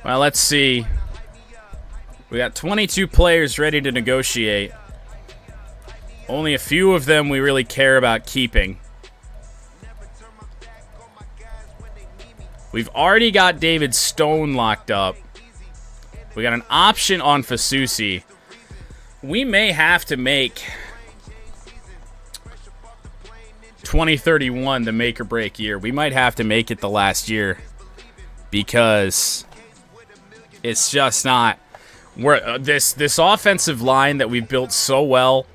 Well, let's see. We got 22 players ready to negotiate. Only a few of them we really care about keeping. We've already got David Stone locked up. We got an option on Fasusi. We may have to make 2031 the make or break year. We might have to make it the last year because it's just not. This offensive line that we've built so well.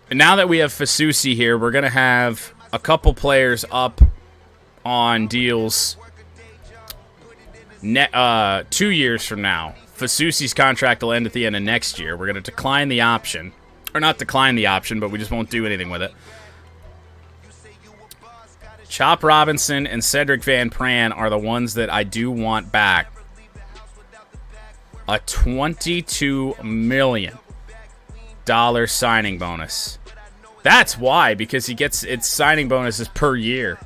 And now that we have Fasusi here, we're going to have a couple players up on deals 2 years from now. Fasusi's contract will end at the end of next year. We're going to decline the option. Or not decline the option, but we just won't do anything with it. Chop Robinson and Cedric Van Pran are the ones that I do want back. A $22 million signing bonus. That's why, because he gets its signing bonuses per year.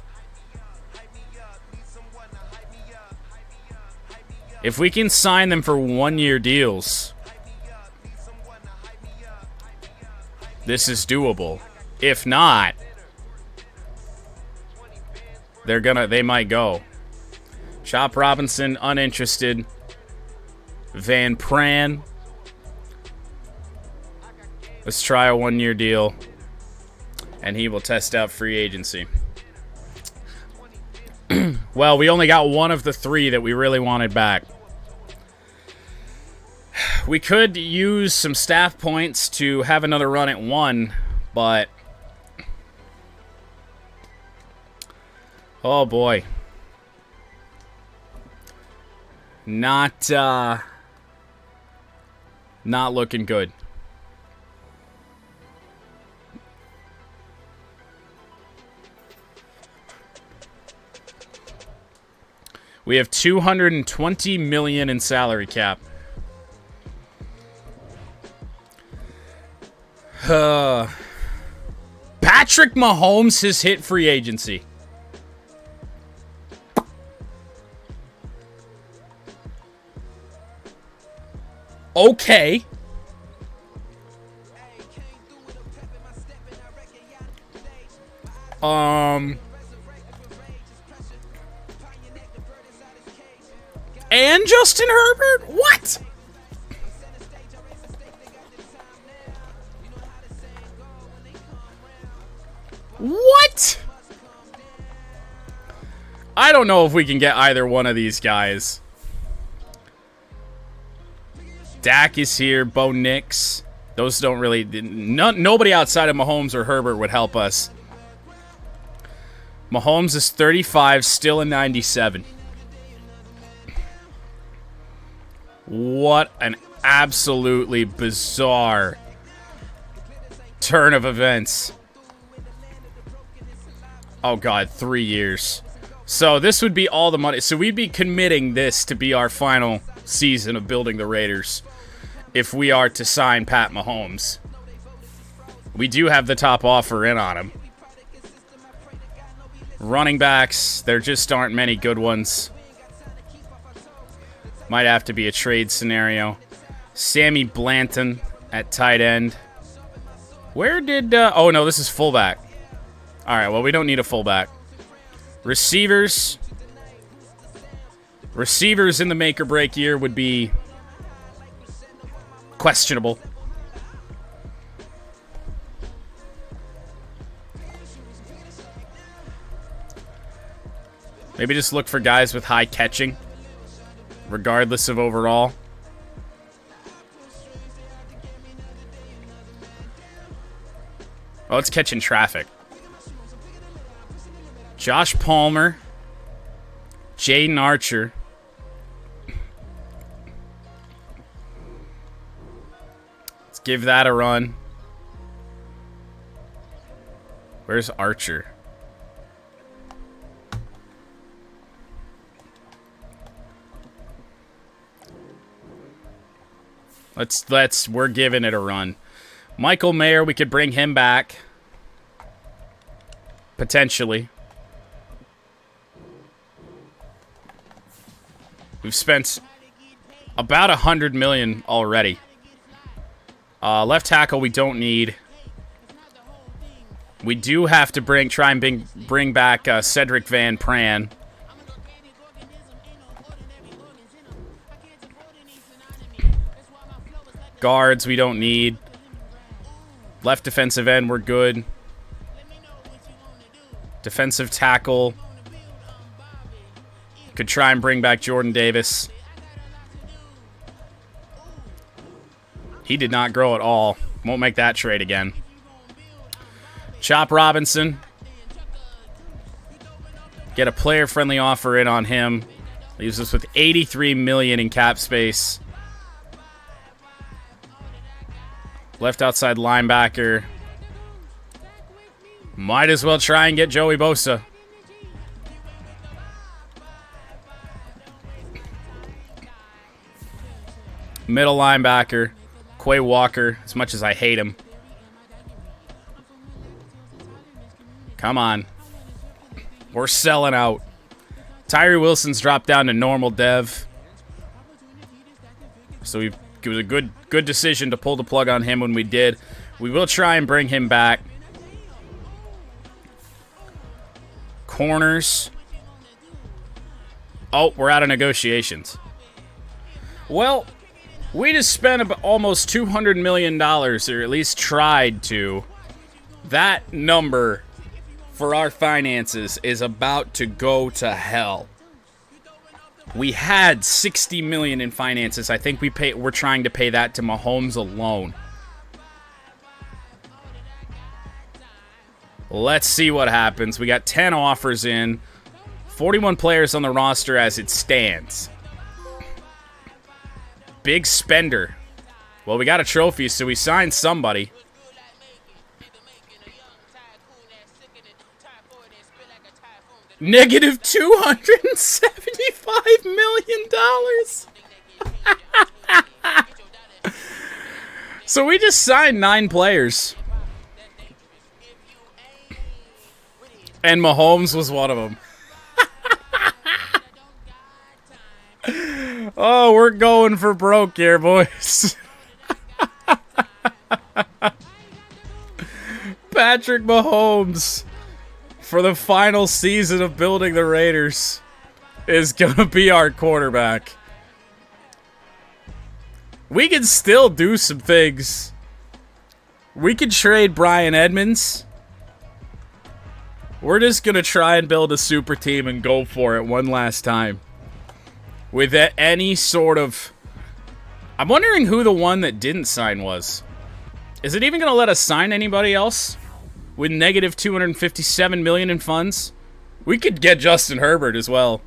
If we can sign them for 1-year deals, this is doable. If not, they might go. Chop Robinson, uninterested. Van Pran. Let's try a 1-year deal. And he will test out free agency. Well, we only got one of the 3 that we really wanted back. We could use some staff points to have another run at 1, but... oh, boy. Not looking good. We have $220 million in salary cap. Patrick Mahomes has hit free agency. Okay. And Justin Herbert? What? What? I don't know if we can get either one of these guys. Dak is here. Bo Nix. Those don't really... nobody outside of Mahomes or Herbert would help us. Mahomes is 35, still a 97. What an absolutely bizarre turn of events. Oh, God, 3 years. So this would be all the money. So we'd be committing this to be our final season of building the Raiders if we are to sign Pat Mahomes. We do have the top offer in on him. Running backs, there just aren't many good ones. Might have to be a trade scenario. Sammy Blanton at tight end. Where did... oh, no, this is fullback. All right, well, we don't need a fullback. Receivers. Receivers in the make-or-break year would be questionable. Maybe just look for guys with high catching, regardless of overall. Oh, it's catching traffic. Josh Palmer. Jaden Archer. Let's give that a run. Where's Archer? We're giving it a run. Michael Mayer, we could bring him back. Potentially. We've spent about $100 million already. Left tackle we don't need. We do have to try and bring back Cedric Van Pran. Guards we don't need. Left defensive end we're good. Defensive tackle. Could try and bring back Jordan Davis. He did not grow at all. Won't make that trade again. Chop Robinson. Get a player-friendly offer in on him. Leaves us with $83 million in cap space. Left outside linebacker. Might as well try and get Joey Bosa. Middle linebacker. Quay Walker, as much as I hate him. Come on. We're selling out. Tyree Wilson's dropped down to normal dev. So it was a good decision to pull the plug on him when we did. We will try and bring him back. Corners. Oh, we're out of negotiations. Well, we just spent almost $200 million, or at least tried to. That number for our finances is about to go to hell. We had $60 million in finances. I think we're trying to pay that to Mahomes alone. Let's see what happens. We got 10 offers in. 41 players on the roster as it stands. Big spender. Well, we got a trophy, so we signed somebody. Negative $275 million. So we just signed 9 players. And Mahomes was one of them. Oh, we're going for broke here, boys. Patrick Mahomes, for the final season of building the Raiders, is going to be our quarterback. We can still do some things. We could trade Brian Edmonds. We're just going to try and build a super team and go for it one last time. With any sort of... I'm wondering who the one that didn't sign was. Is it even going to let us sign anybody else? With negative $257 million in funds? We could get Justin Herbert as well.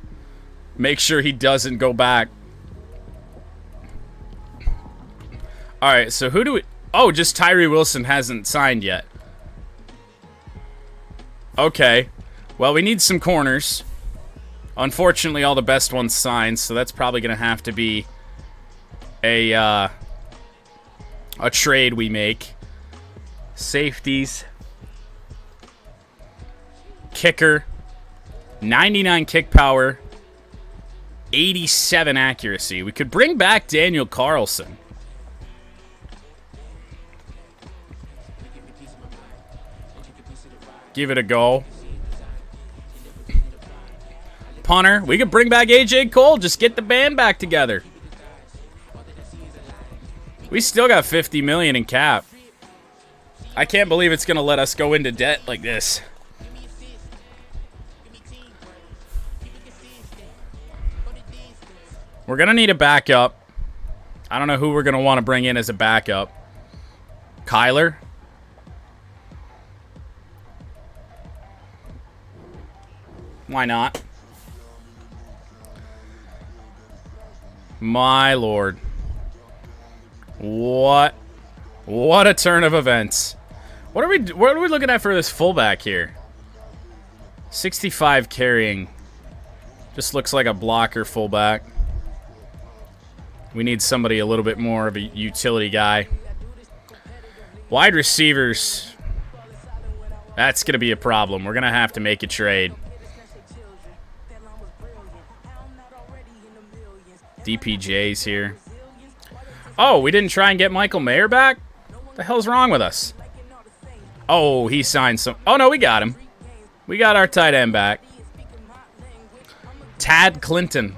Make sure he doesn't go back. Alright, so who do we... Oh, just Tyree Wilson hasn't signed yet. Okay. Well, we need some corners. Unfortunately, all the best ones signed, so that's probably going to have to be a trade we make. Safeties. Kicker. 99 kick power. 87 accuracy. We could bring back Daniel Carlson. Give it a go. Punter. We could bring back AJ Cole. Just get the band back together. We still got $50 million in cap. I can't believe it's going to let us go into debt like this. We're going to need a backup. I don't know who we're going to want to bring in as a backup. Kyler? Why not? My lord. What a turn of events. What are we looking at for this fullback here? 65 carrying. Just looks like a blocker fullback. We need somebody a little bit more of a utility guy. Wide receivers. That's going to be a problem. We're going to have to make a trade. DPJ's here. Oh, we didn't try and get Michael Mayer back? What the hell's wrong with us? Oh, he signed some... Oh, no, we got him. We got our tight end back. Tad Clinton.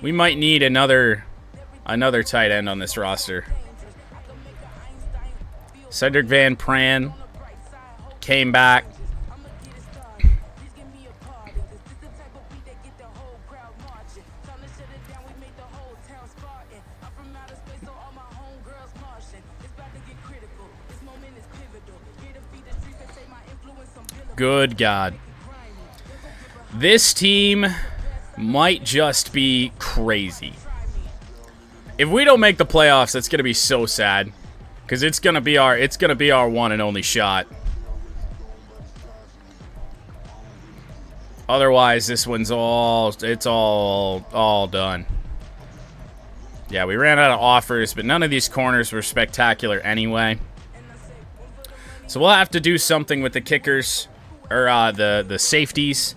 We might need another tight end on this roster. Cedric Van Pran came back. Good God. This team might just be crazy. If we don't make the playoffs, it's going to be so sad. Because it's going to be our one and only shot. Otherwise, this one's all done. Yeah, we ran out of offers, but none of these corners were spectacular anyway. So we'll have to do something with the kickers, or the safeties.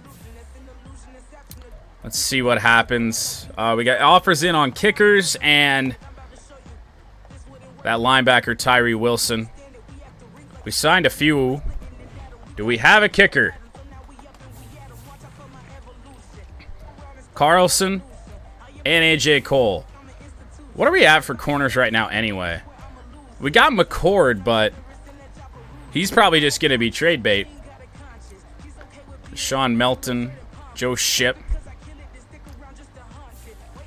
Let's see what happens. We got offers in on kickers and that linebacker Tyree Wilson. We signed a few. Do we have a kicker? Carlson and AJ Cole. What are we at for corners right now anyway? We got McCord, but he's probably just going to be trade bait. Sean Melton, Joe Shipp.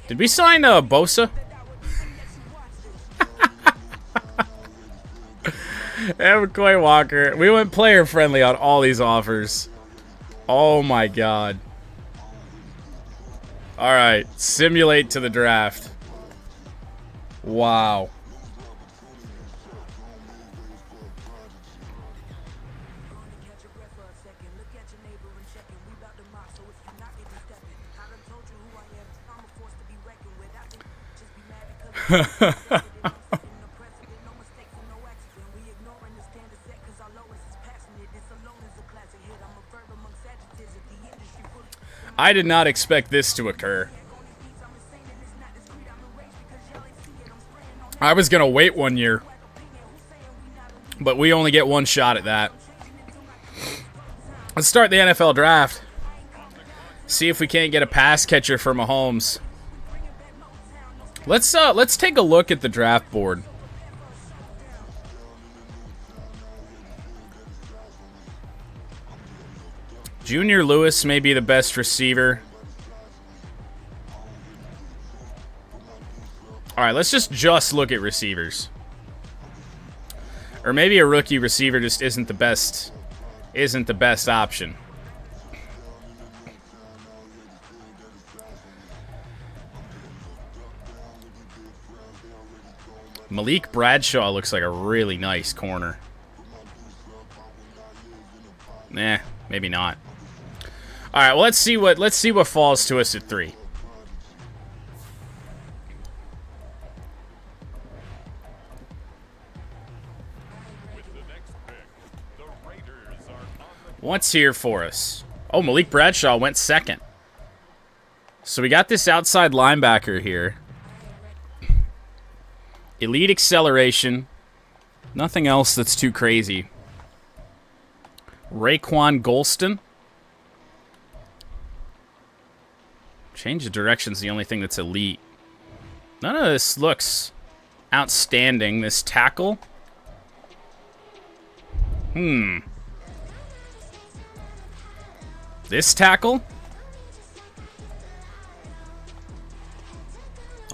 Did we sign Bosa? And McCoy Walker. We went player friendly on all these offers. Oh my God. All right, simulate to the draft. Wow. I did not expect this to occur. I was going to wait 1 year, but we only get one shot at that. Let's start the NFL draft. See if we can't get a pass catcher for Mahomes. Let's take a look at the draft board. Junior Lewis may be the best receiver. All right, let's just look at receivers. Or maybe a rookie receiver just isn't the best option. Malik Bradshaw looks like a really nice corner. Nah, maybe not. All right, well, let's see what falls to us at 3. What's here for us? Oh, Malik Bradshaw went 2nd. So we got this outside linebacker here. Elite acceleration. Nothing else that's too crazy. Raekwon Golston. Change of direction's the only thing that's elite. None of this looks outstanding. This tackle. This tackle?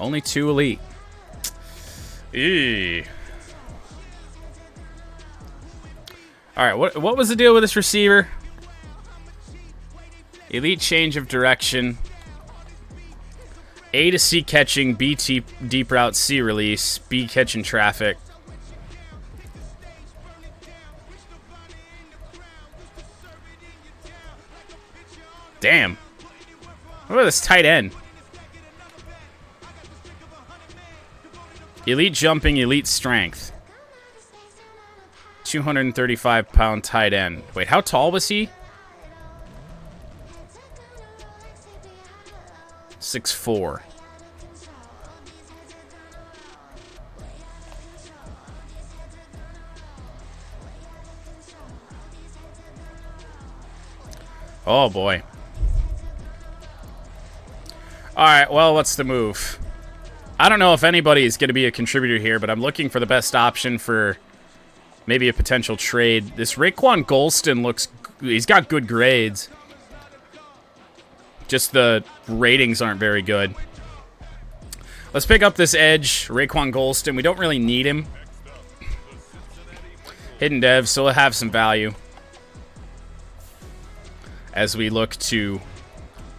Only 2 elite. Eee. Alright, what was the deal with this receiver? Elite change of direction. A to C catching, B deep route, C release, B catching traffic. Damn. What about this tight end? Elite jumping, elite strength. 235-pound tight end. Wait, how tall was he? 6'4". Oh, boy. All right, well, what's the move? I don't know if anybody is going to be a contributor here, but I'm looking for the best option for maybe a potential trade. This Raekwon Golston looks... He's got good grades. Just the ratings aren't very good. Let's pick up this edge, Raekwon Golston. We don't really need him. Hidden dev, so he'll have some value as we look to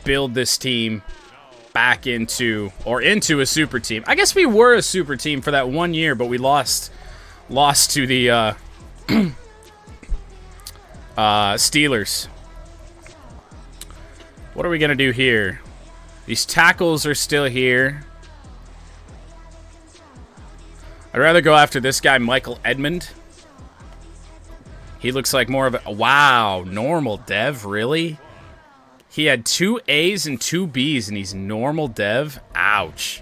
build this team back into a super team. I guess we were a super team for that 1 year, but we lost to the Steelers. What are we gonna do here? These tackles are still here. I'd rather go after this guy, Michael Edmond. He looks like more of a... Wow, normal dev, really? He had 2 A's and 2 B's, and he's normal dev? Ouch.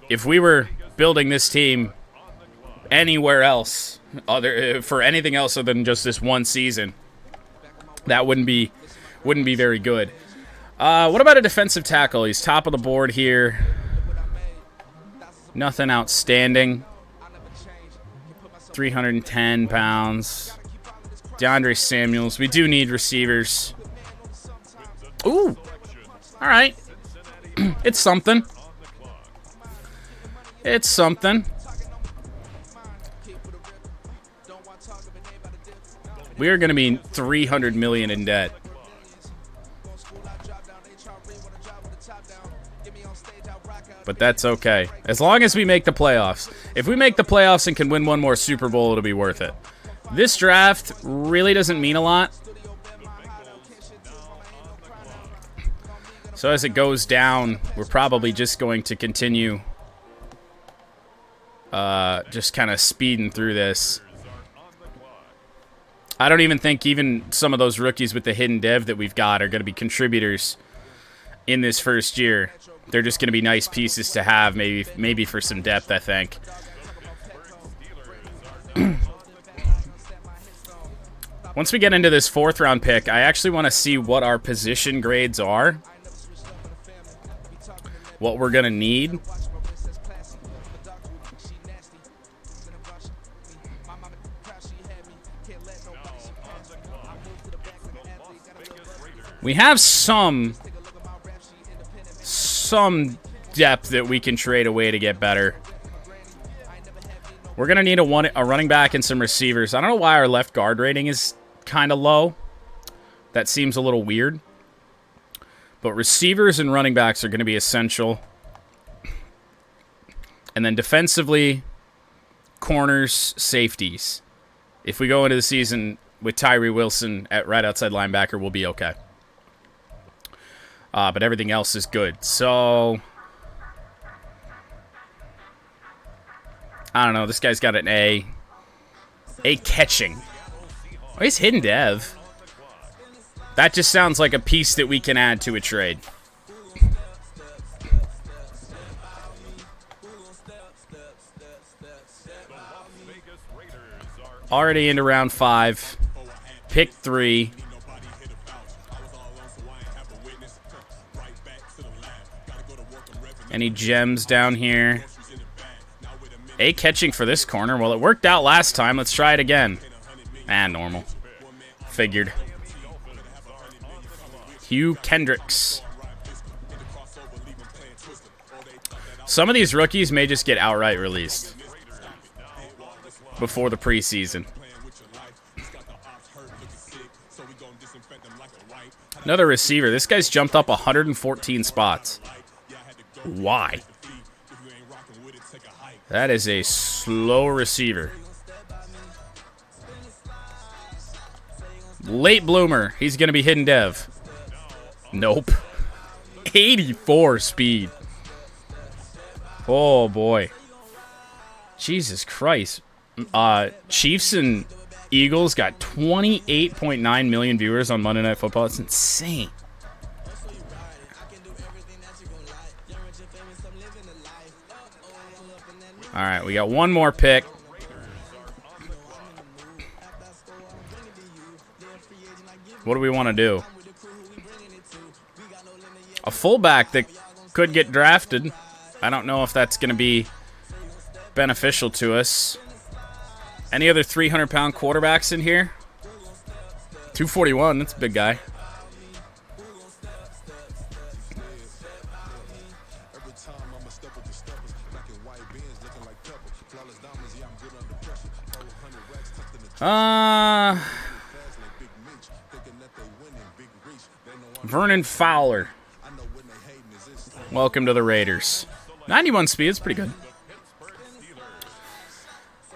If we were building this team anywhere else, for anything else other than just this one season, that wouldn't be very good. What about a defensive tackle? He's top of the board here. Nothing outstanding. 310 pounds. DeAndre Samuels. We do need receivers. Ooh. All right. It's something. It's something. We are going to be $300 million in debt. But that's okay. As long as we make the playoffs. If we make the playoffs and can win one more Super Bowl, it'll be worth it. This draft really doesn't mean a lot. So as it goes down, we're probably just going to continue just kind of speeding through this. I don't even think even some of those rookies with the hidden dev that we've got are going to be contributors in this first year. They're just going to be nice pieces to have, maybe for some depth, I think. Once we get into this 4th round pick, I actually want to see what our position grades are. What we're going to need. We have some depth that we can trade away to get better. We're going to need a running back and some receivers. I don't know why our left guard rating is kind of low. That seems a little weird. But receivers and running backs are going to be essential. And then defensively, corners, safeties. If we go into the season with Tyree Wilson at right outside linebacker, we'll be okay. But everything else is good. So, I don't know. This guy's got an A. A catching. Oh, he's hidden dev. That just sounds like a piece that we can add to a trade. Already into round 5. Pick 3. Any gems down here? A catching for this corner. Well, it worked out last time. Let's try it again. Normal. Figured. Hugh Kendricks. Some of these rookies may just get outright released before the preseason. Another receiver. This guy's jumped up 114 spots. Why? That is a slow receiver. Late bloomer. He's going to be hidden dev. Nope. 84 speed. Oh, boy. Jesus Christ. Chiefs and Eagles got 28.9 million viewers on Monday Night Football. It's insane. All right, we got one more pick. What do we want to do? A fullback that could get drafted. I don't know if that's going to be beneficial to us. Any other 300-pound quarterbacks in here? 241, that's a big guy. Vernon Fowler. Welcome to the Raiders. 91 speed, it's pretty good.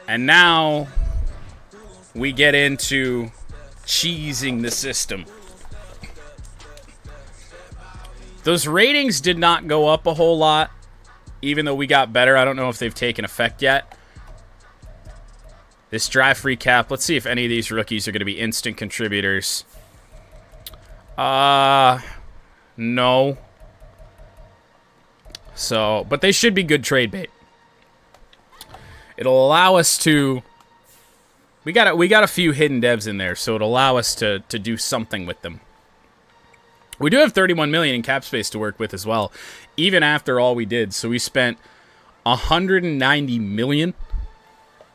And now we get into cheesing the system. Those ratings did not go up a whole lot, even though we got better. I don't know if they've taken effect yet. This draft recap, let's see if any of these rookies are going to be instant contributors. No. So, but they should be good trade bait. It'll allow us to... We got a few hidden devs in there, so it'll allow us to do something with them. We do have $31 million in cap space to work with as well, even after all we did. So we spent $190 million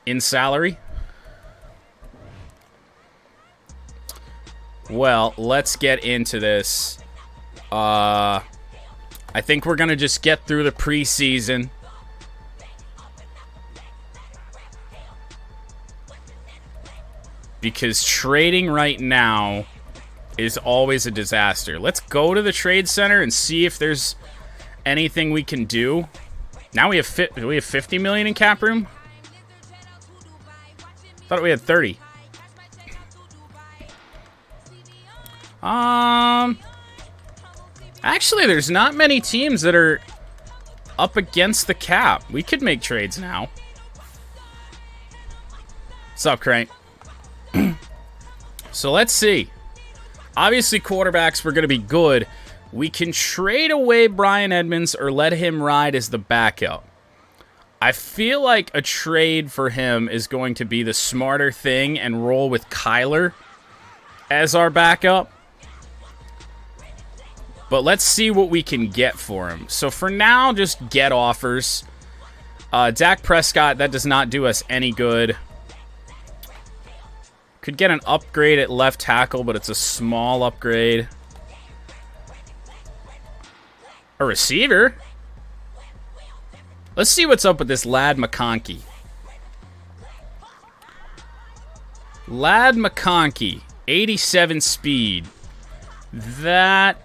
in salary. Well, let's get into this. I think we're going to just get through the preseason. Because trading right now is always a disaster. Let's go to the trade center and see if there's anything we can do. Now we have 50 million in cap room. Thought we had 30. Actually, there's not many teams that are up against the cap. We could make trades now. What's up, Crank? So let's see. Obviously, quarterbacks were going to be good. We can trade away Brian Edmonds or let him ride as the backup. I feel like a trade for him is going to be the smarter thing and roll with Kyler as our backup. But let's see what we can get for him. So for now, just get offers. Dak Prescott, that does not do us any good. Could get an upgrade at left tackle, but it's a small upgrade. A receiver? Let's see what's up with this Ladd McConkey. Ladd McConkey, 87 speed. That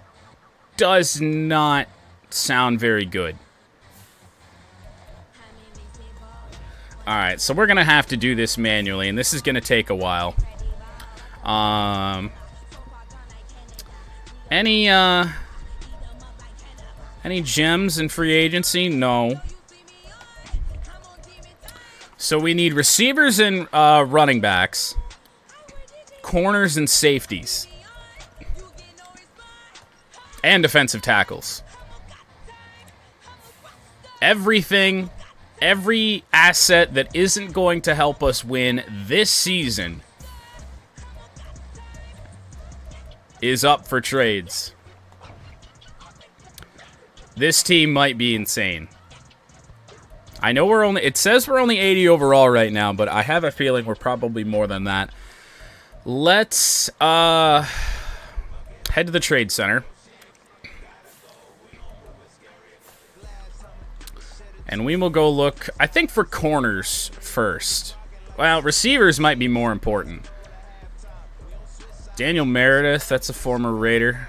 does not sound very good. Alright, so we're going to have to do this manually, and this is going to take a while. Any gems in free agency? No. So we need receivers and running backs, corners and safeties, and defensive tackles. Everything, every asset that isn't going to help us win this season is up for trades. This team might be insane. I know it says we're only 80 overall right now, but I have a feeling we're probably more than that. Let's head to the trade center. And we will go look, I think, for corners first. Well, receivers might be more important. Daniel Meredith, that's a former Raider.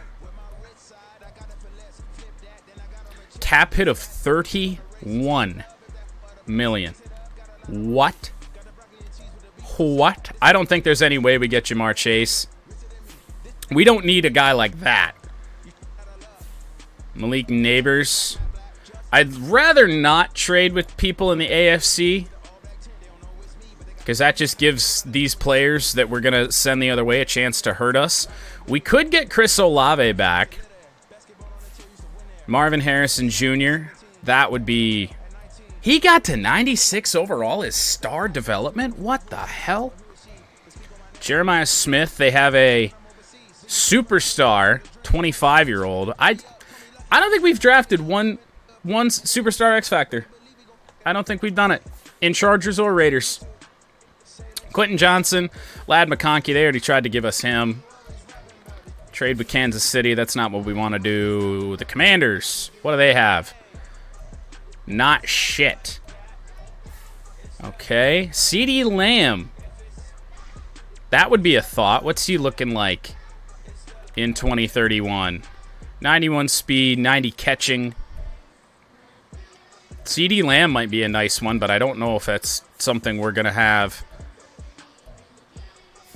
Cap hit of 31 million. What? What? I don't think there's any way we get Jamar Chase. We don't need a guy like that. Malik Neighbors. I'd rather not trade with people in the AFC, because that just gives these players that we're going to send the other way a chance to hurt us. We could get Chris Olave back. Marvin Harrison Jr. That would be... He got to 96 overall as star development? What the hell? Jeremiah Smith, they have a superstar 25-year-old. I don't think we've drafted one superstar X Factor. I don't think we've done it in Chargers or Raiders. Quentin Johnson, Lad McConkey, they already tried to give us him. Trade with Kansas City, that's not what we want to do. The Commanders, what do they have? Not shit. Okay, CeeDee Lamb. That would be a thought. What's he looking like in 2031? 91 speed, 90 catching. CeeDee Lamb might be a nice one, but I don't know if that's something we're going to have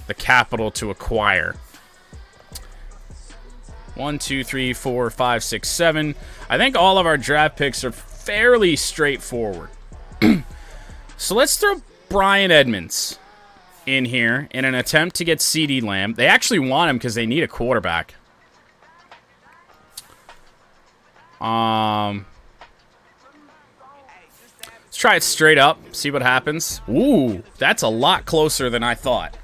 the capital to acquire. 1, 2, 3, 4, 5, 6, 7. I think all of our draft picks are fairly straightforward. So let's throw Brian Edmonds in here in an attempt to get CeeDee Lamb. They actually want him because they need a quarterback. Let's try it straight up, see what happens. Ooh, that's a lot closer than I thought.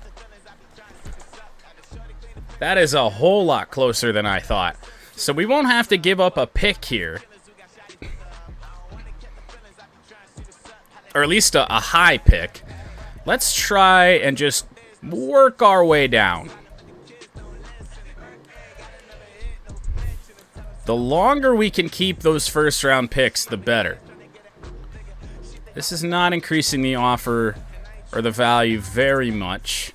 That is a whole lot closer than I thought. So we won't have to give up a pick here. Or at least a high pick. Let's try and just work our way down. The longer we can keep those first round picks, the better. This is not increasing the offer or the value very much.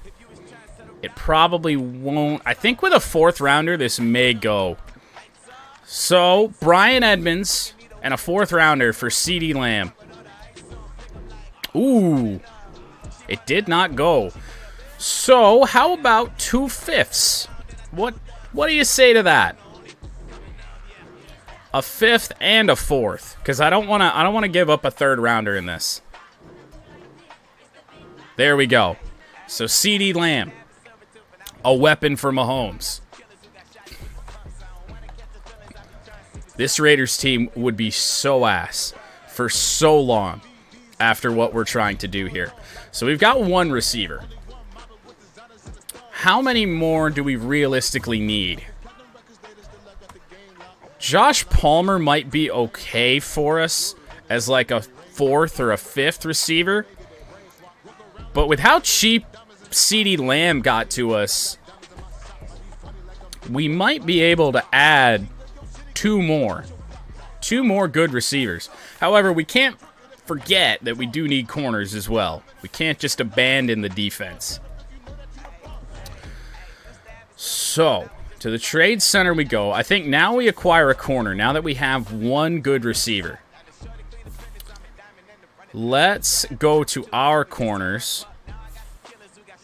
It probably won't. I think with a fourth rounder, this may go. So, Brian Edmonds and a fourth rounder for CeeDee Lamb. Ooh. It did not go. So, how about 2/5? What do you say to that? A fifth and a fourth, because I don't want to give up a third rounder in this. There we go. So CeeDee Lamb, a weapon for Mahomes. This Raiders team would be so ass for so long after what we're trying to do here. So we've got one receiver. How many more do we realistically need? Josh Palmer might be okay for us as like a fourth or a fifth receiver. But with how cheap CeeDee Lamb got to us, we might be able to add two more good receivers. However, we can't forget that we do need corners as well. We can't just abandon the defense. So, to the trade center we go. I think now we acquire a corner, now that we have one good receiver. Let's go to our corners.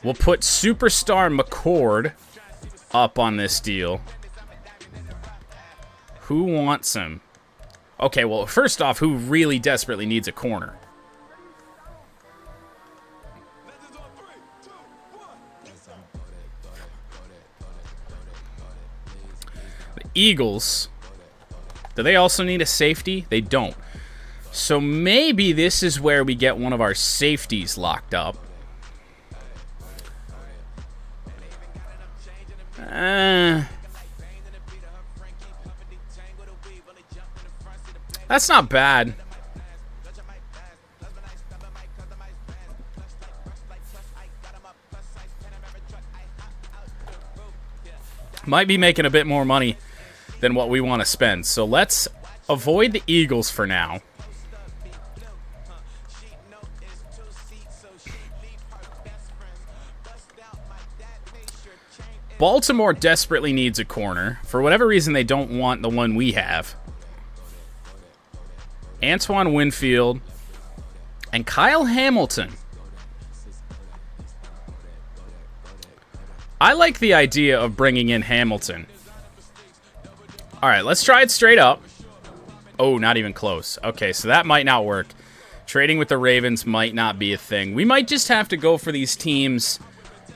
We'll put Superstar McCord up on this deal. Who wants him? Okay, well, first off, who really desperately needs a corner? The Eagles. Do they also need a safety? They don't. So maybe this is where we get one of our safeties locked up. That's not bad. Might be making a bit more money than what we want to spend. So let's avoid the Eagles for now. Baltimore desperately needs a corner. For whatever reason, they don't want the one we have. Antoine Winfield and Kyle Hamilton. I like the idea of bringing in Hamilton. All right, let's try it straight up. Oh, not even close. Okay, so that might not work. Trading with the Ravens might not be a thing. We might just have to go for these teams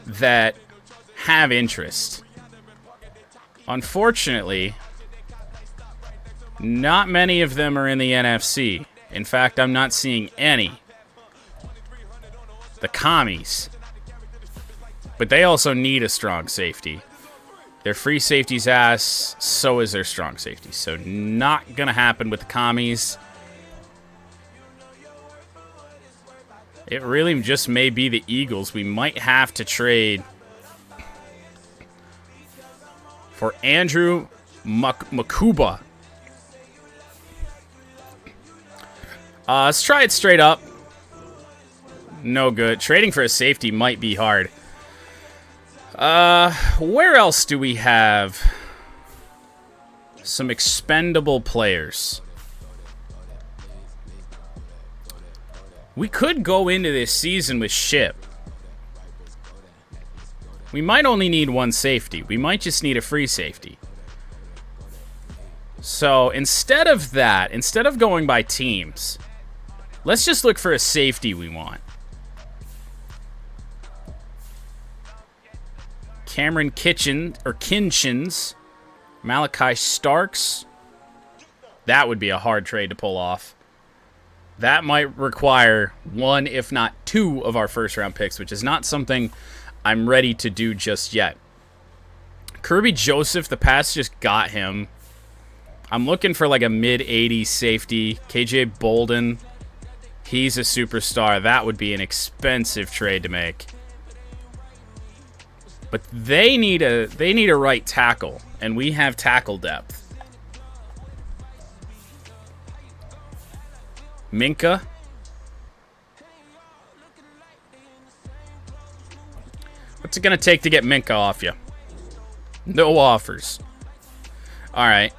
that have interest. Unfortunately, not many of them are in the NFC. In fact, I'm not seeing any. The commies. But they also need a strong safety. Their free safety's ass, so is their strong safety. So not going to happen with the commies. It really just may be the Eagles. We might have to trade for Andrew Makuba. Let's try it straight up. No good. Trading for a safety might be hard. Where else do we have some expendable players? We could go into this season with Ship. We might only need one safety. We might just need a free safety. So instead of that, instead of going by teams, let's just look for a safety we want. Cameron Kinchins, Malachi Starks. That would be a hard trade to pull off. That might require one, if not two, of our first-round picks, which is not something I'm ready to do just yet. Kirby Joseph, the Pats just got him. I'm looking for like a mid-80s safety. KJ Bolden, he's a superstar. That would be an expensive trade to make. But they need a right tackle, and we have tackle depth. Minka. What's it going to take to get Minka off you? No offers. All right.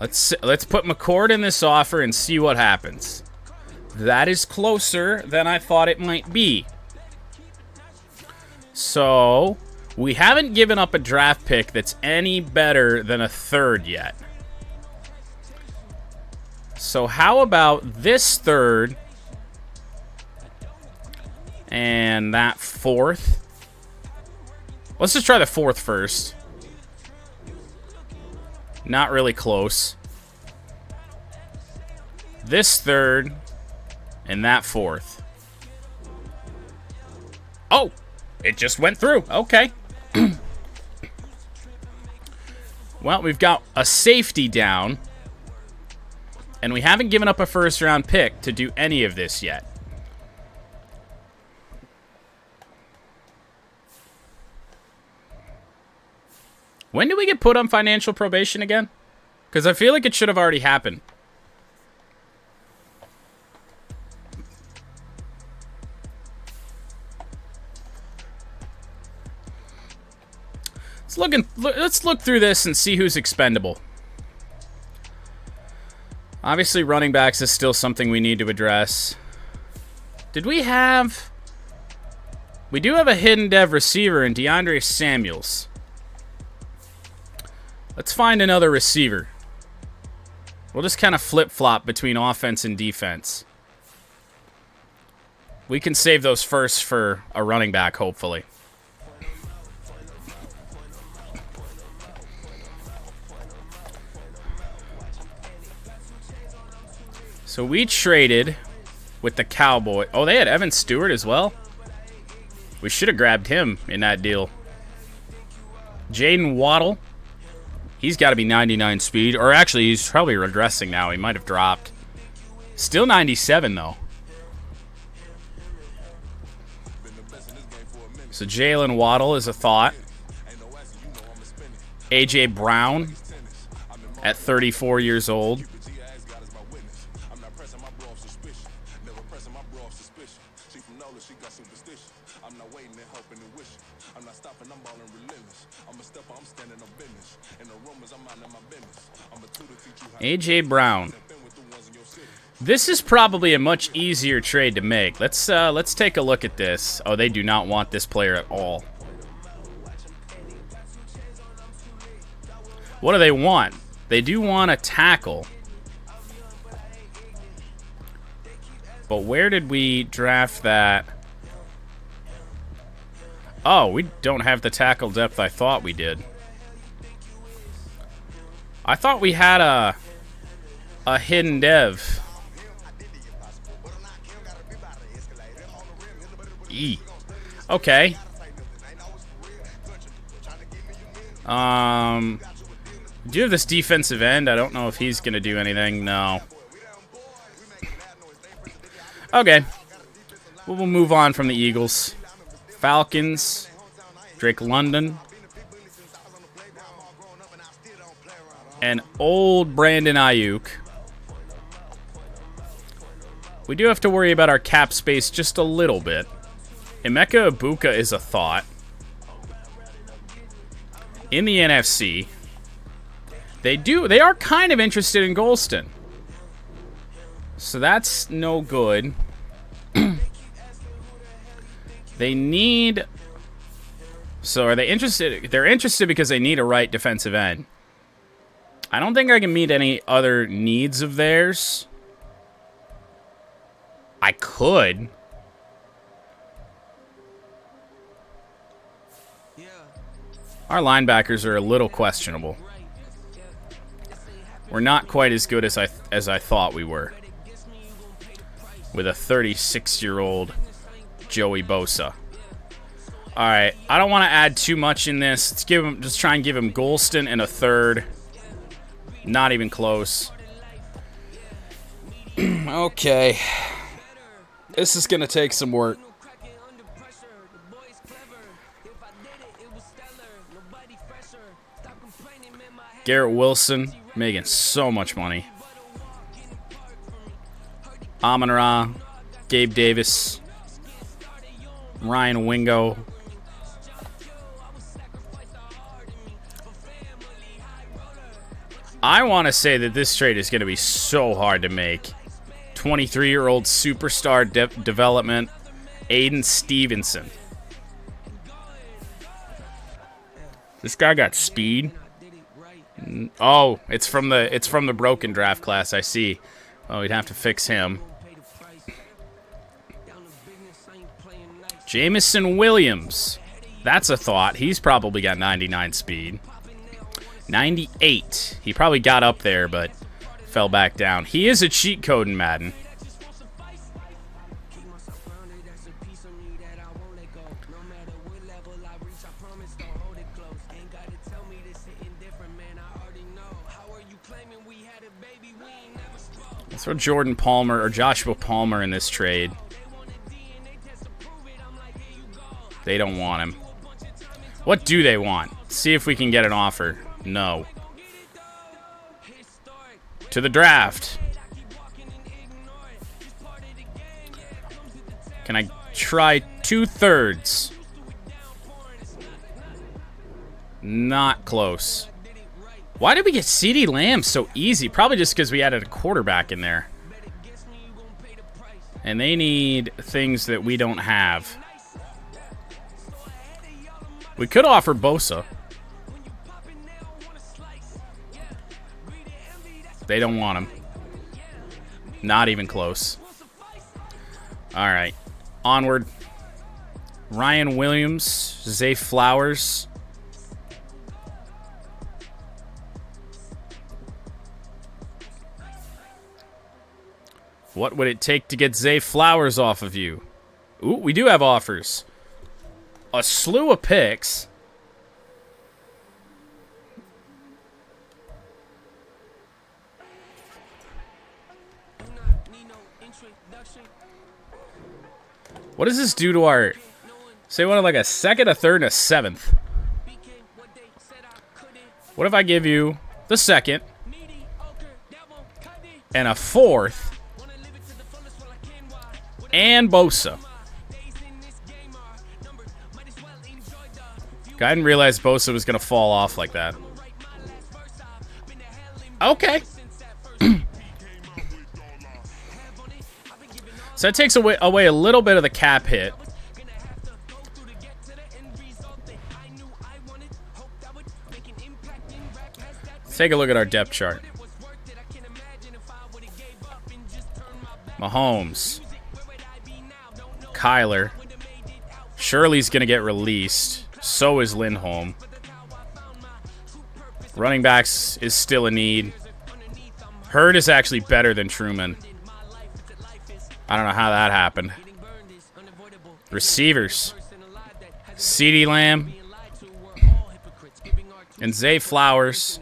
Let's put McCord in this offer and see what happens. That is closer than I thought it might be. So, we haven't given up a draft pick that's any better than a third yet. So how about this third and that fourth? Let's just try the fourth first. Not really close. This third and that fourth. Oh, it just went through. Okay. Well, we've got a safety down. And we haven't given up a first-round pick to do any of this yet. When do we get put on financial probation again? Because I feel like it should have already happened. Let's look through this and see who's expendable. Obviously, running backs is still something we need to address. Did we have... We do have a hidden dev receiver in DeAndre Samuels. Let's find another receiver. We'll just kind of flip-flop between offense and defense. We can save those first for a running back, hopefully. So we traded with the Cowboy. Oh, they had Evan Stewart as well? We should have grabbed him in that deal. Jaden Waddle. He's got to be 99 speed. Or actually, he's probably regressing now. He might have dropped. Still 97, though. So Jalen Waddle is a thought. A.J. Brown at 34 years old. A.J. Brown. This is probably a much easier trade to make. Let's take a look at this. Oh, they do not want this player at all. What do they want? They do want a tackle. But where did we draft that? Oh, we don't have the tackle depth I thought we did. I thought we had a hidden dev. E. Okay. Do you have this defensive end? I don't know if he's gonna do anything. No. Okay. We'll move on from the Eagles. Falcons. Drake London. And old Brandon Ayuk. We do have to worry about our cap space just a little bit. Emeka Ibuka is a thought. In the NFC, they are kind of interested in Golston. So that's no good. They need... So are they interested? They're interested because they need a right defensive end. I don't think I can meet any other needs of theirs. I could. Our linebackers are a little questionable. We're not quite as good as I thought we were. With a 36-year-old Joey Bosa. All right, I don't want to add too much in this. Let's give him, just try and give him Golston and a third. Not even close. Okay. This is going to take some work. Garrett Wilson making so much money. Amon-Ra, Gabe Davis, Ryan Wingo. I want to say that this trade is going to be so hard to make. 23-year-old superstar development, Aiden Stevenson. This guy got speed. Oh, it's from the broken draft class. I see. Oh, we'd have to fix him. Jamison Williams. That's a thought. He's probably got 99 speed. 98. He probably got up there, but fell back down. He is a cheat code in Madden. Let's throw Jordan Palmer or Joshua Palmer in this trade. They don't want him. What do they want? See if we can get an offer. No. To the draft. Can I try 2/3? Not close. Why did we get CeeDee Lamb so easy? Probably just because we added a quarterback in there. And they need things that we don't have. We could offer Bosa. They don't want him. Not even close. All right. Onward. Ryan Williams. Zay Flowers. What would it take to get Zay Flowers off of you? Ooh, we do have offers. A slew of picks. What does this do to our... Say what, like a second, a third, and a seventh. What if I give you the second and a fourth and Bosa? I didn't realize Bosa was going to fall off like that. Okay. So that takes away a little bit of the cap hit. Let's take a look at our depth chart. Mahomes. Kyler. Shirley's going to get released. So is Lindholm. Running backs is still a need. Hurd is actually better than Truman. I don't know how that happened. Receivers. CeeDee Lamb. And Zay Flowers.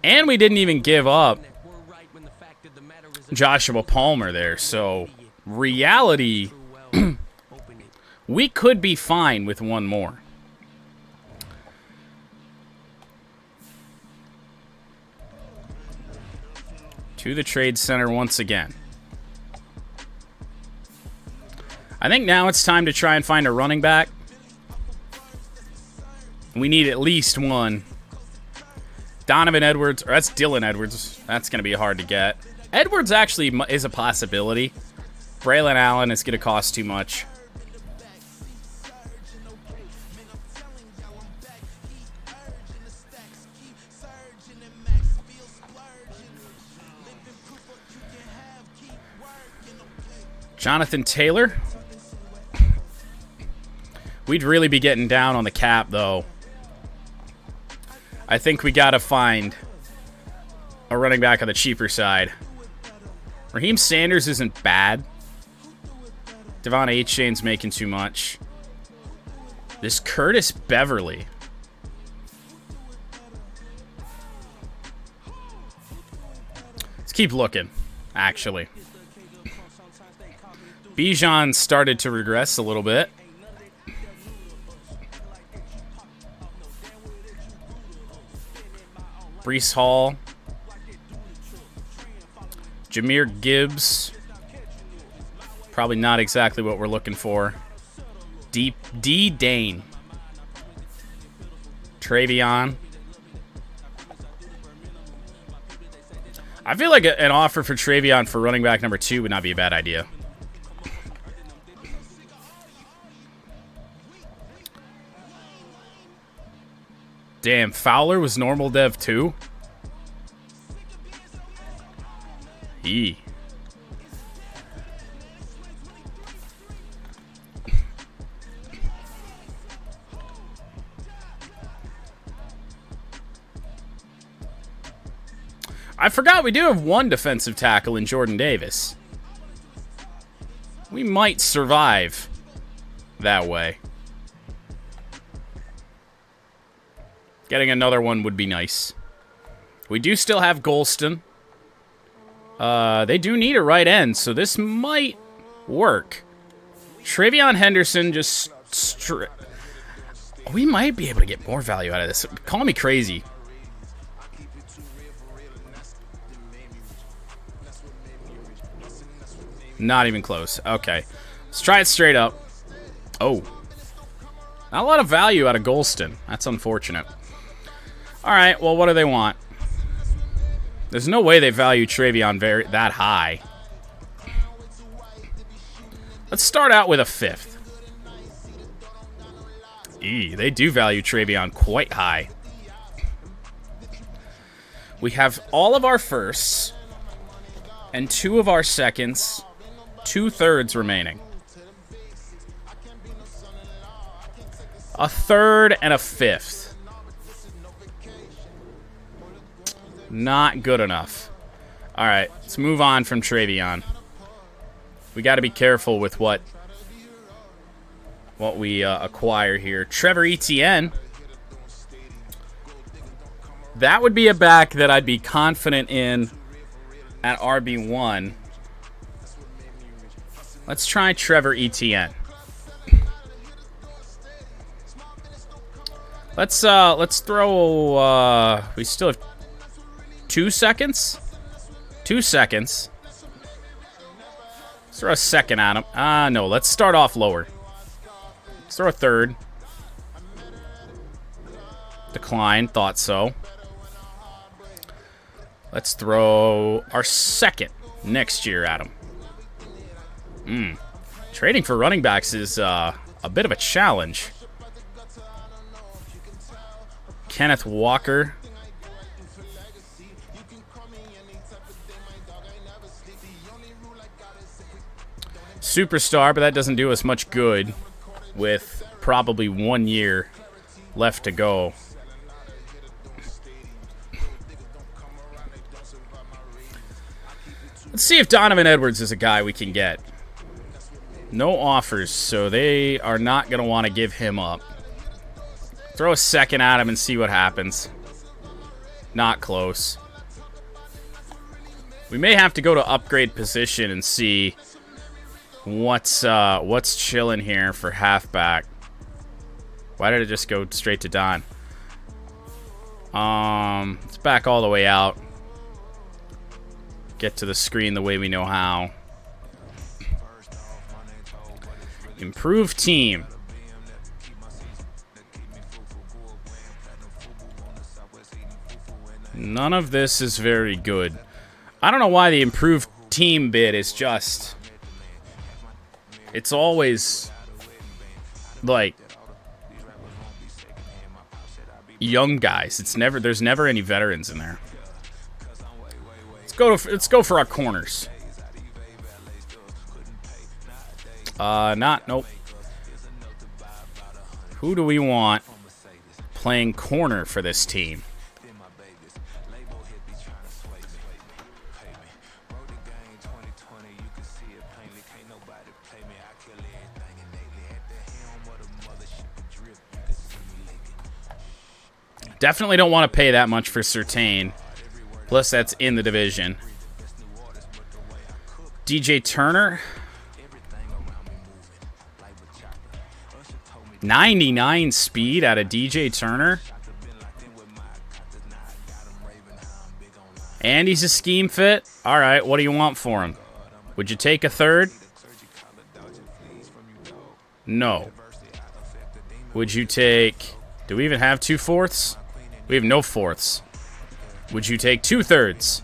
And we didn't even give up Joshua Palmer there. So, reality, we could be fine with one more. To the trade center once again. I think now it's time to try and find a running back. We need at least one. Donovan Edwards, or that's Dylan Edwards. That's going to be hard to get. Edwards actually is a possibility. Braylon Allen is going to cost too much. Jonathan Taylor. We'd really be getting down on the cap, though. I think we got to find a running back on the cheaper side. Raheem Sanders isn't bad. Devon Achane's making too much. This Curtis Beverly. Let's keep looking, actually. Bijan started to regress a little bit. Breece Hall. Jahmyr Gibbs. Probably not exactly what we're looking for. D. Dane. Travion. I feel like an offer for Travion for running back number 2 would not be a bad idea. Damn, Fowler was normal dev too? I forgot we do have one defensive tackle in Jordan Davis. We might survive that way. Getting another one would be nice. We do still have Golston. They do need a right end, so this might work. Travion Henderson just... we might be able to get more value out of this. Call me crazy. Not even close. Okay. Let's try it straight up. Oh. Not a lot of value out of Golston. That's unfortunate. Alright, well, what do they want? There's no way they value Travion that high. Let's start out with a 5th. They do value Travion quite high. We have all of our firsts and 2 of our seconds, 2 thirds remaining. A 3rd and a 5th. Not good enough. All right, let's move on from Travion. We got to be careful with what we acquire here. Trevor Etienne. That would be a back that I'd be confident in at RB1. Let's try Trevor Etienne. Let's throw. We still have 2 seconds? 2 seconds. Let's throw a second at him. No, let's start off lower. Let's throw a 3rd. Decline, thought so. Let's throw our 2nd next year at him. Trading for running backs is a bit of a challenge. Kenneth Walker. Superstar, but that doesn't do us much good with probably 1 year left to go. Let's see if Donovan Edwards is a guy we can get. No offers, so they are not going to want to give him up. Throw a second at him and see what happens. Not close. We may have to go to upgrade position and see what's chilling here for halfback. Why did it just go straight to Don? Let's back all the way out. Get to the screen the way we know how. Improve team. None of this is very good. I don't know why the improved team bit is just... It's always... like... young guys. There's never any veterans in there. Let's go for our corners. Nope. Who do we want playing corner for this team? Definitely don't want to pay that much for Surtain. Plus, that's in the division. DJ Turner. 99 speed out of DJ Turner. And he's a scheme fit. All right, what do you want for him? Would you take a third? No. Would you take... Do we even have 2/4? We have no fourths. Would you take 2/3?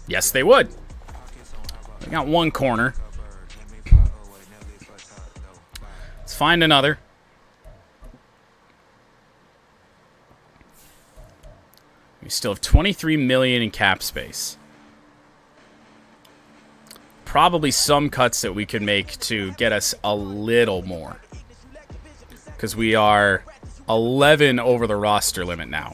Yes, they would. We got one corner. Let's find another. We still have 23 million in cap space. Probably some cuts that we could make to get us a little more. Because we are 11 over the roster limit now.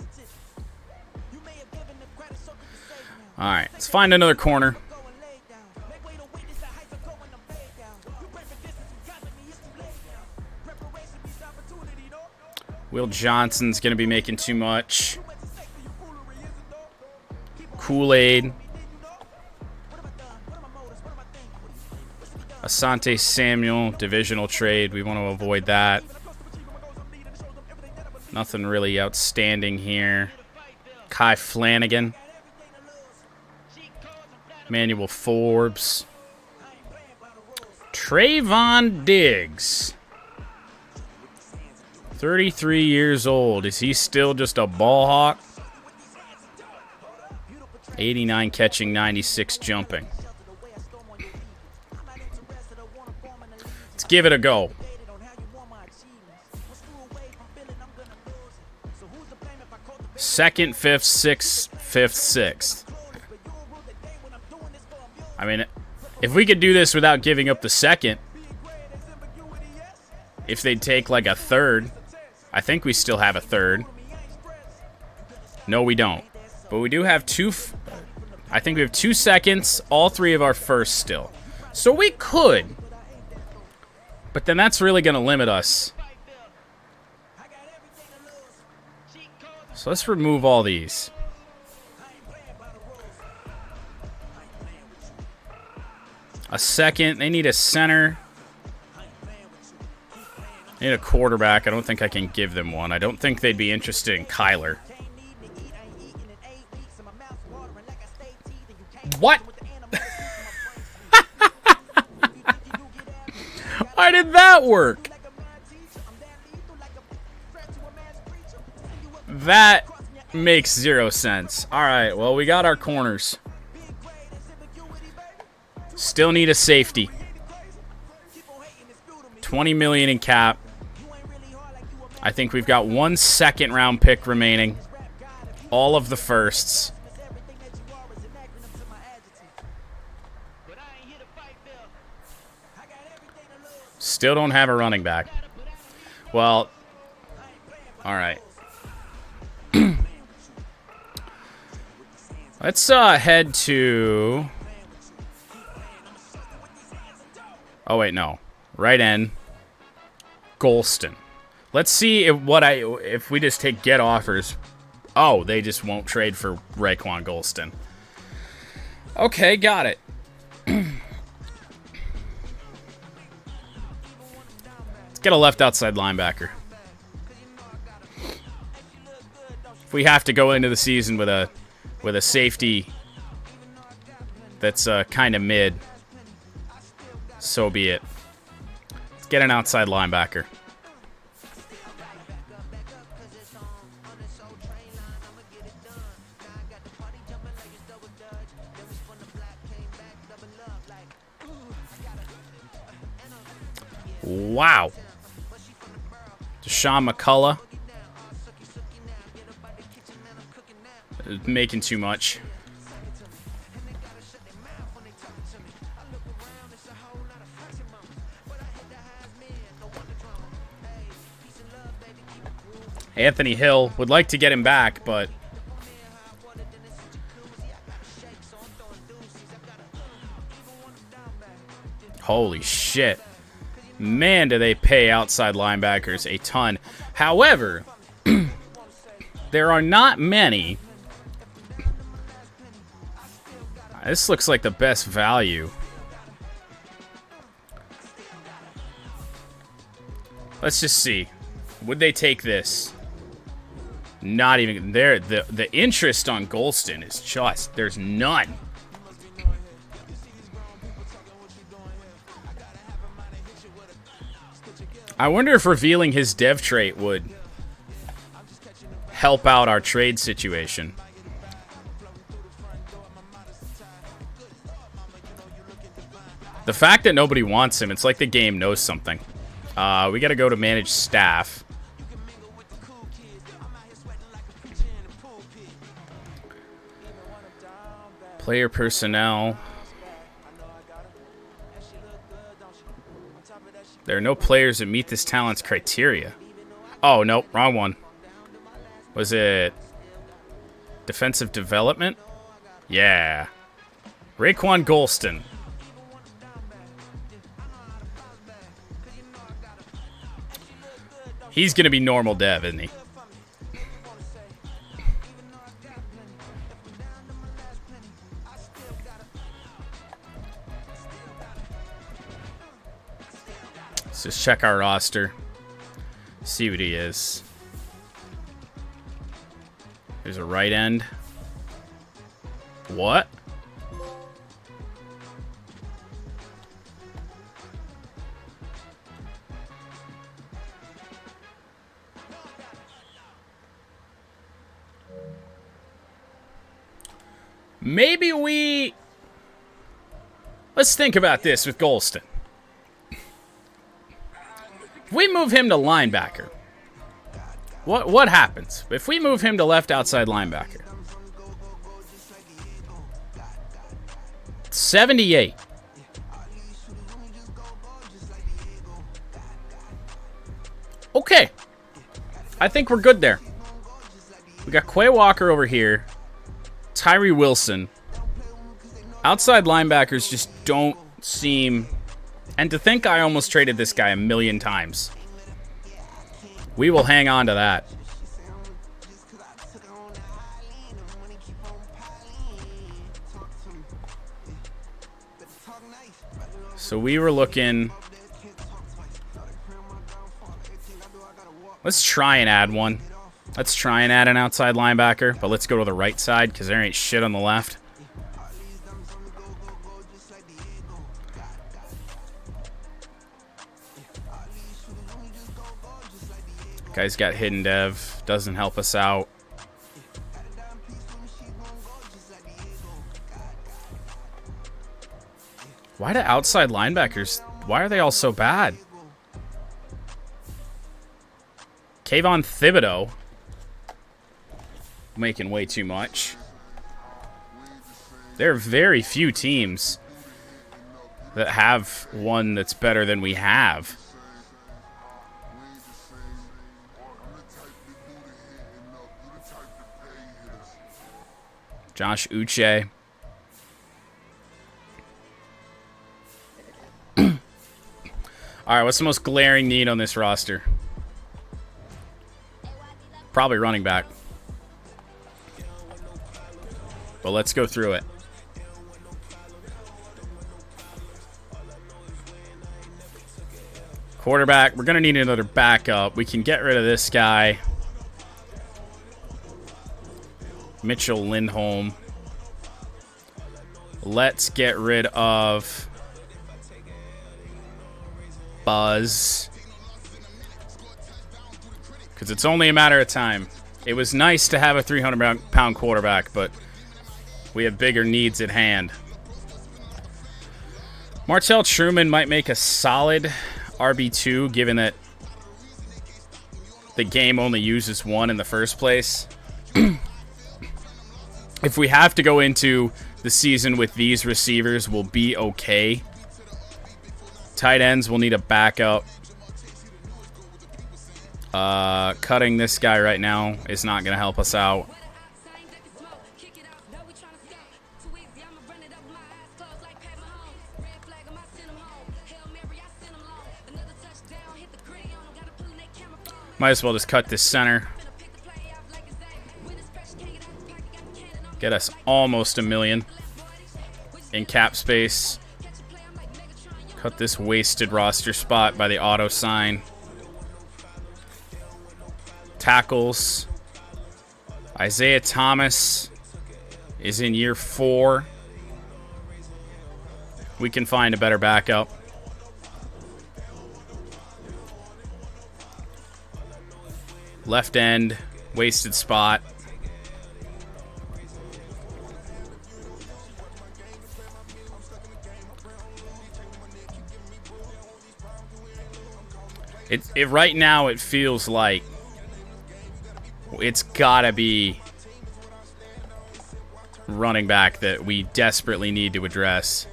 Alright, let's find another corner. Will Johnson's going to be making too much. Kool-Aid. Asante Samuel, divisional trade. We want to avoid that. Nothing really outstanding here. Kai Flanagan. Manuel Forbes. Trayvon Diggs. 33 years old. Is he still just a ball hawk? 89 catching, 96 jumping. Let's give it a go. Second, fifth, sixth, fifth, sixth. I mean, if we could do this without giving up the second, if they'd take like a third, I think we still have a third. No, we don't. But we do have I think we have 2 seconds, all 3 of our firsts still. So we could. But then that's really going to limit us. So let's remove all these. A second. They need a center. They need a quarterback. I don't think I can give them one. I don't think they'd be interested in Kyler. What? Why did that work? That makes 0 sense. All right, well, we got our corners. Still need a safety. 20 million in cap. I think we've got 1 second-round pick remaining. All of the firsts. Still don't have a running back. Well, all right. Let's head to... Oh, wait, no. Right end. Golston. Let's see if we just take get offers. Oh, they just won't trade for Raekwon Golston. Okay, got it. Let's get a left outside linebacker. If we have to go into the season with a safety that's kind of mid, so be it. Let's get an outside linebacker. Wow. Deshaun McCullough. Making too much. Anthony Hill, would like to get him back, but holy shit. Man, do they pay outside linebackers a ton. However, there are not many. This looks like the best value. Let's just see. Would they take this? Not even there. The interest on Golston is just, there's none. I wonder if revealing his dev trait would help out our trade situation. The fact that nobody wants him, it's like the game knows something. We got to go to manage staff. Player personnel. There are no players that meet this talent's criteria. Oh, nope, wrong one. Was it defensive development? Yeah. Raekwon Golston. He's going to be normal dev, isn't he? Let's just check our roster. See what he is. There's a right end. What? Maybe we... Let's think about this with Golston. If we move him to linebacker, what happens? If we move him to left outside linebacker, 78. Okay. I think we're good there. We got Quay Walker over here. Tyree Wilson. Outside linebackers just don't seem... And to think I almost traded this guy 1,000,000 times. We will hang on to that. So we were looking... Let's try and add one. Let's try and add an outside linebacker, but let's go to the right side because there ain't shit on the left. Guy's got hidden dev. Doesn't help us out. Why do outside linebackers... Why are they all so bad? Kayvon Thibodeau. Making way too much. There are very few teams that have one that's better than we have. Josh Uche. All right, what's the most glaring need on this roster? Probably running back. But let's go through it. Quarterback, we're going to need another backup. We can get rid of this guy. Mitchell Lindholm. Let's get rid of Buzz. Because it's only a matter of time. It was nice to have a 300-pound quarterback, but we have bigger needs at hand. Martell Truman might make a solid RB2, given that the game only uses one in the first place. If we have to go into the season with these receivers, we'll be okay. Tight ends will need a backup. Cutting this guy right now is not going to help us out. Might as well just cut this center. Get us almost $1 million in cap space. Cut this wasted roster spot by the auto sign. Tackles. Isaiah Thomas is in year 4. We can find a better backup. Left end, wasted spot. Right now it feels like it's gotta be running back that we desperately need to address.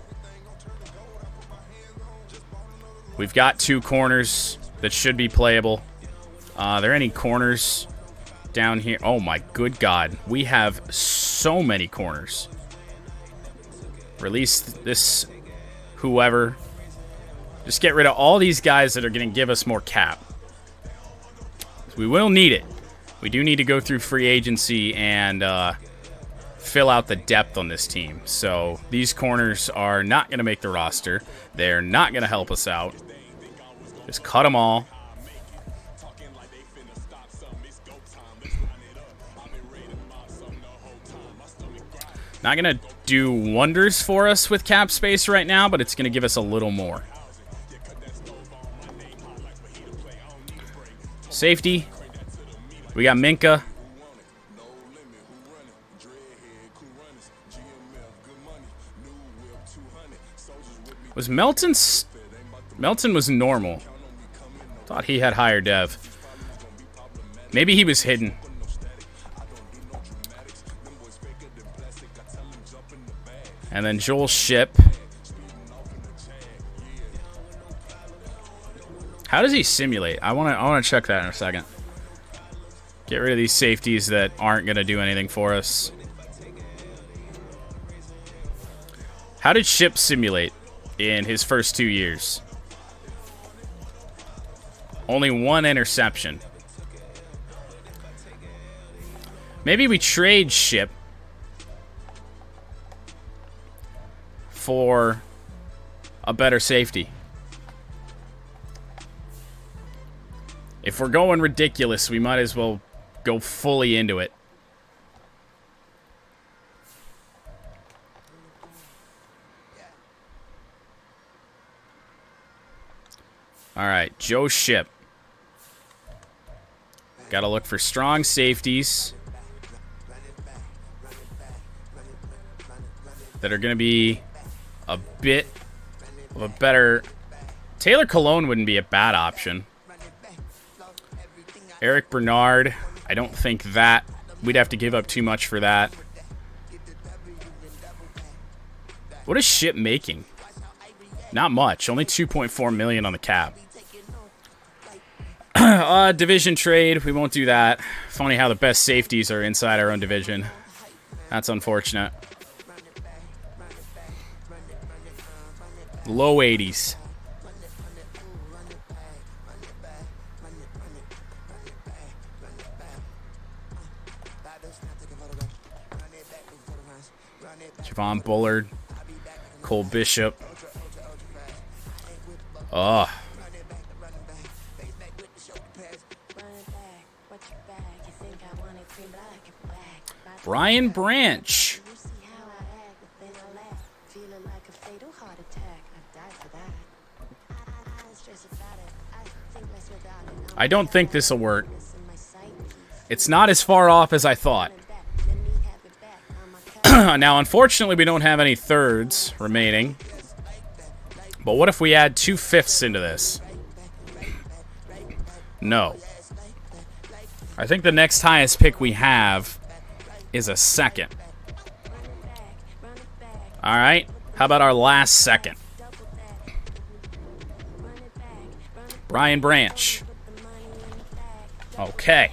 We've got 2 corners that should be playable. Are there any corners down here? Oh my good God. We have so many corners. Release this whoever. Just get rid of all these guys that are going to give us more cap. We will need it. We do need to go through free agency and fill out the depth on this team. So these corners are not going to make the roster. They're not going to help us out. Just cut them all. Not going to do wonders for us with cap space right now, but it's going to give us a little more. Safety. We got Minka. Was Melton's... Melton was normal. Thought he had higher dev. Maybe he was hidden. And then Joel Shipp. How does he simulate? I want to check that in a second. Get rid of these safeties that aren't going to do anything for us. How did Shipp simulate in his first 2 years? Only 1 interception. Maybe we trade Shipp for a better safety. If we're going ridiculous, we might as well go fully into it. All right, Joe Shipp. Got to look for strong safeties that are going to be a bit of a better... Taylor Cologne wouldn't be a bad option. Eric Bernard, I don't think that. We'd have to give up too much for that. What is Shipp making? Not much. Only $2.4 million on the cap. Division trade. We won't do that. Funny how the best safeties are inside our own division. That's unfortunate. Low 80s. Javon Bullard. Cole Bishop. Oh. Brian Branch. I don't think this will work. It's not as far off as I thought. Now, unfortunately, we don't have any thirds remaining. But what if we add 2 fifths into this? No. I think the next highest pick we have is a second. All right. How about our last second? Brian Branch. Okay.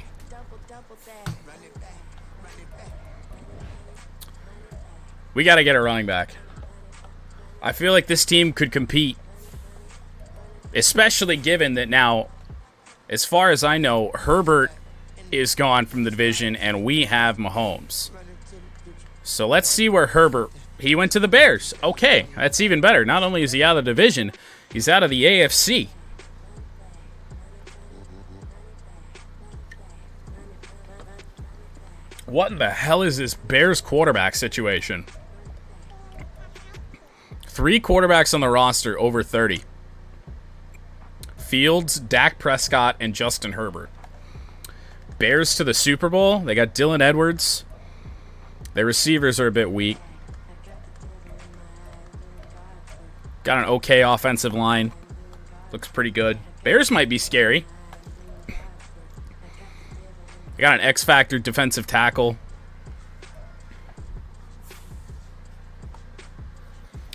We got to get a running back. I feel like this team could compete. Especially given that now, as far as I know, Herbert is gone from the division and we have Mahomes. So let's see where Herbert... He went to the Bears. Okay, that's even better. Not only is he out of the division, he's out of the AFC. What in the hell is this Bears quarterback situation? 3 quarterbacks on the roster over 30. Fields, Dak Prescott, and Justin Herbert. Bears to the Super Bowl. They got Dylan Edwards. Their receivers are a bit weak. Got an okay offensive line. Looks pretty good. Bears might be scary. They got an X-Factor defensive tackle.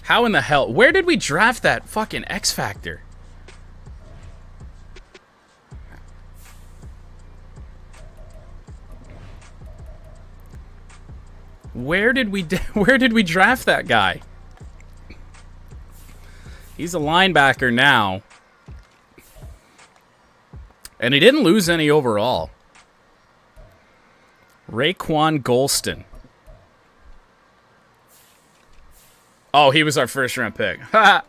How in the hell? Where did we draft that fucking X-Factor? Where did we draft that guy? He's a linebacker now. And he didn't lose any overall. Raekwon Golston. Oh, he was our first round pick. All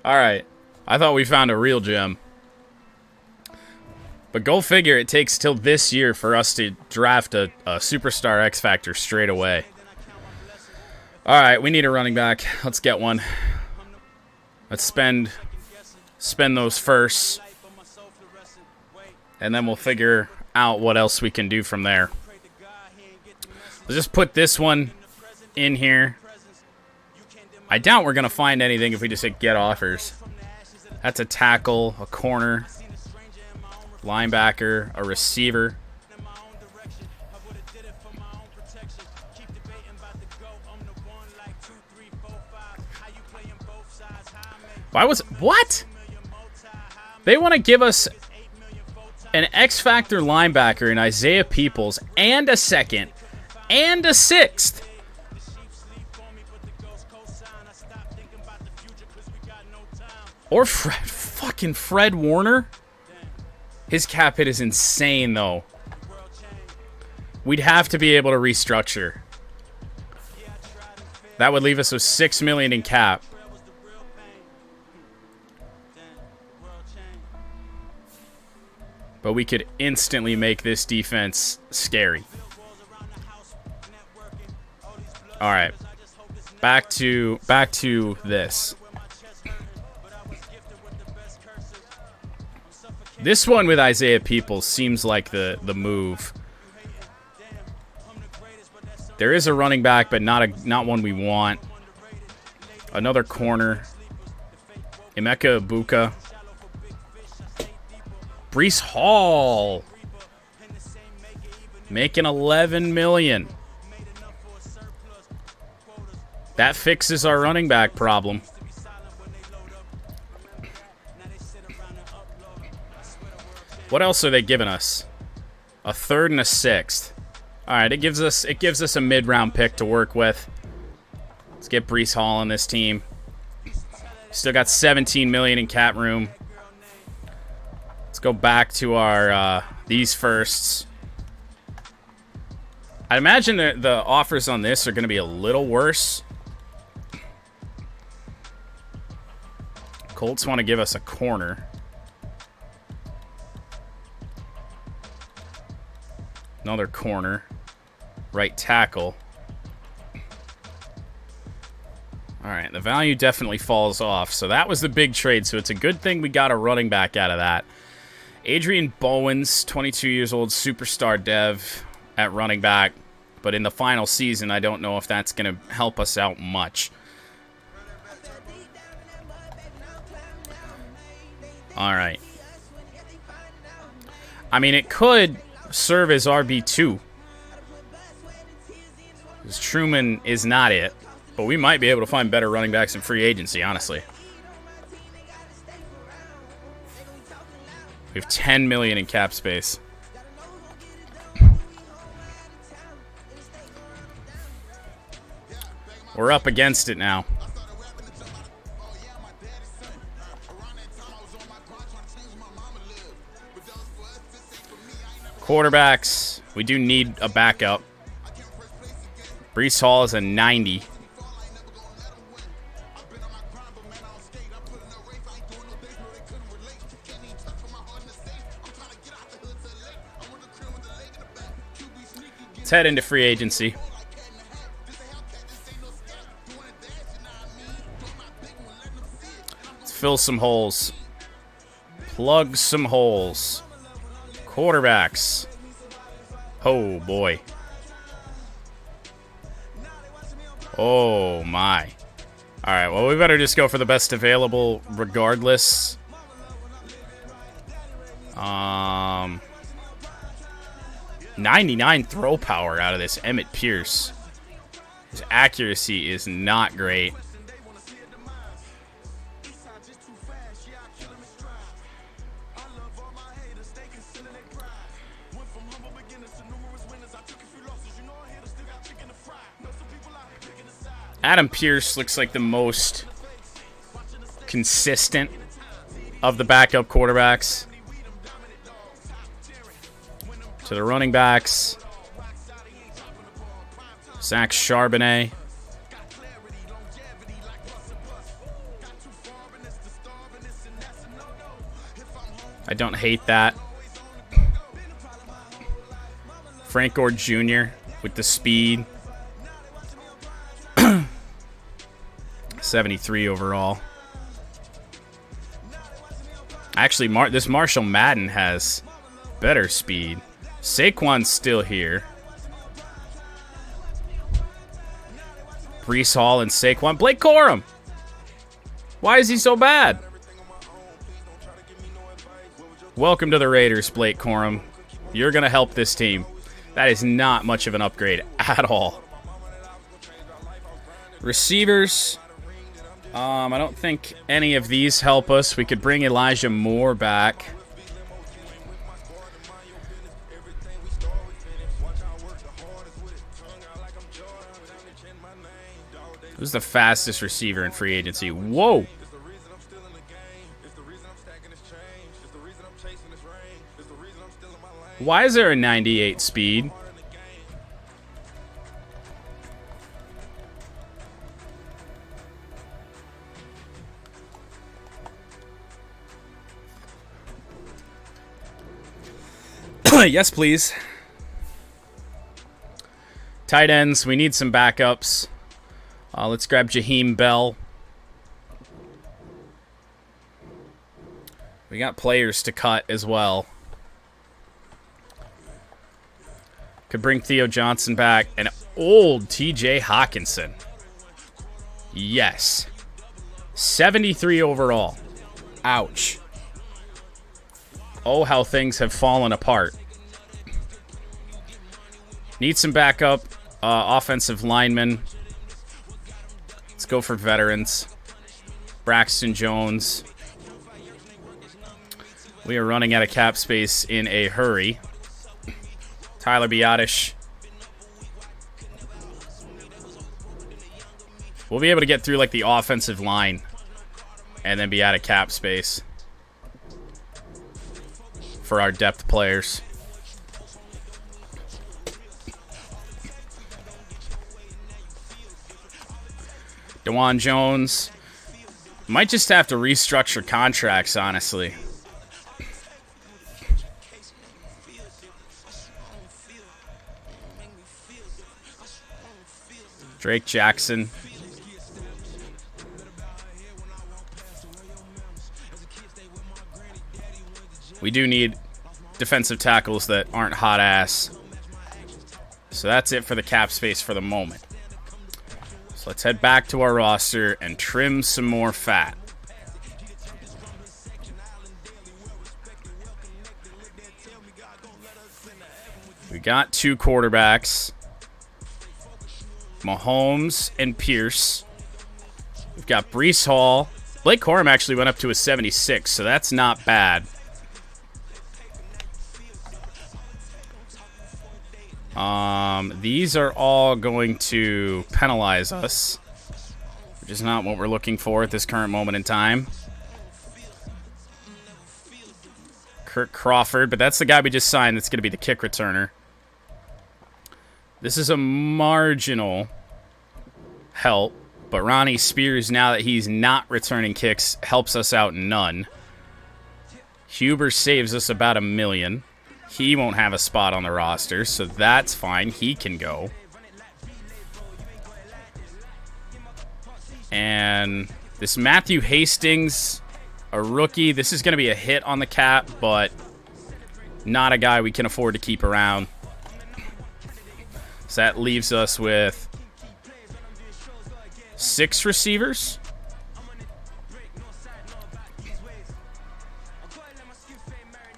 right. I thought we found a real gem. But go figure, it takes till this year for us to draft a superstar X Factor straight away. All right, we need a running back. Let's get one. Let's spend those first. And then we'll figure out what else we can do from there. Let's just put this one in here. I doubt we're going to find anything if we just hit get offers. That's a tackle, a corner, linebacker, a receiver. What? They want to give us an X-Factor linebacker in Isaiah Peoples and a second and a sixth. Or fucking Fred Warner. His cap hit is insane, though. We'd have to be able to restructure. That would leave us with $6 million in cap. But we could instantly make this defense scary. All right. Back to this. This one with Isaiah Peoples seems like the move. There is a running back, but not one we want. Another corner. Emeka Ibuka. Breece Hall. Making $11 million. That fixes our running back problem. What else are they giving us? A third and a sixth. All right, it gives us a mid-round pick to work with. Let's get Breece Hall on this team. Still got $17 million in cap room. Let's go back to our these firsts. I imagine the offers on this are going to be a little worse. Colts want to give us a corner. Another corner. Right tackle. Alright, the value definitely falls off. So that was the big trade. So it's a good thing we got a running back out of that. Adrian Bowens, 22 years old, superstar dev at running back. But in the final season, I don't know if that's going to help us out much. Alright. I mean, it could serve as RB2. Because Truman is not it. But we might be able to find better running backs in free agency, honestly. We have $10 million in cap space. We're up against it now. Quarterbacks. We do need a backup. Breece Hall is a 90. Let's head into free agency. Let's fill some holes. Plug some holes. Quarterbacks. Oh, boy. Oh, my. All right, well, we better just go for the best available regardless. 99 throw power out of this Emmett Pierce. His accuracy is not great. Adam Pierce looks like the most consistent of the backup quarterbacks. To the running backs. Zach Charbonnet. I don't hate that. Frank Gore Jr. with the speed. 73 overall. Actually, this Marshall Madden has better speed. Saquon's still here. Breece Hall and Saquon. Blake Corum! Why is he so bad? Welcome to the Raiders, Blake Corum. You're going to help this team. That is not much of an upgrade at all. Receivers. I don't think any of these help us. We could bring Elijah Moore back. Who's the fastest receiver in free agency? Whoa! Why is there a 98 speed? Yes, please. Tight ends, we need some backups. Let's grab Jaheim Bell. We got players to cut as well. Could bring Theo Johnson back. An old TJ Hawkinson. Yes. 73 overall. Ouch. Oh, how things have fallen apart. Need some backup offensive linemen. Let's go for veterans. Braxton Jones. We are running out of cap space in a hurry. Tyler Biadasz. We'll be able to get through like the offensive line and then be out of cap space for our depth players. DeJuan Jones. Might just have to restructure contracts, honestly. Drake Jackson. We do need defensive tackles that aren't hot ass. So that's it for the cap space for the moment. So let's head back to our roster and trim some more fat. We got 2 quarterbacks. Mahomes and Pierce. We've got Breece Hall. Blake Corum actually went up to a 76, so that's not bad. These are all going to penalize us, which is not what we're looking for at this current moment in time. Kirk Crawford, but that's the guy we just signed that's going to be the kick returner. This is a marginal help, but Ronnie Spears, now that he's not returning kicks, helps us out none. Huber saves us about $1 million. He won't have a spot on the roster, so that's fine. He can go. And this Matthew Hastings, a rookie, this is going to be a hit on the cap, but not a guy we can afford to keep around. So that leaves us with 6 receivers.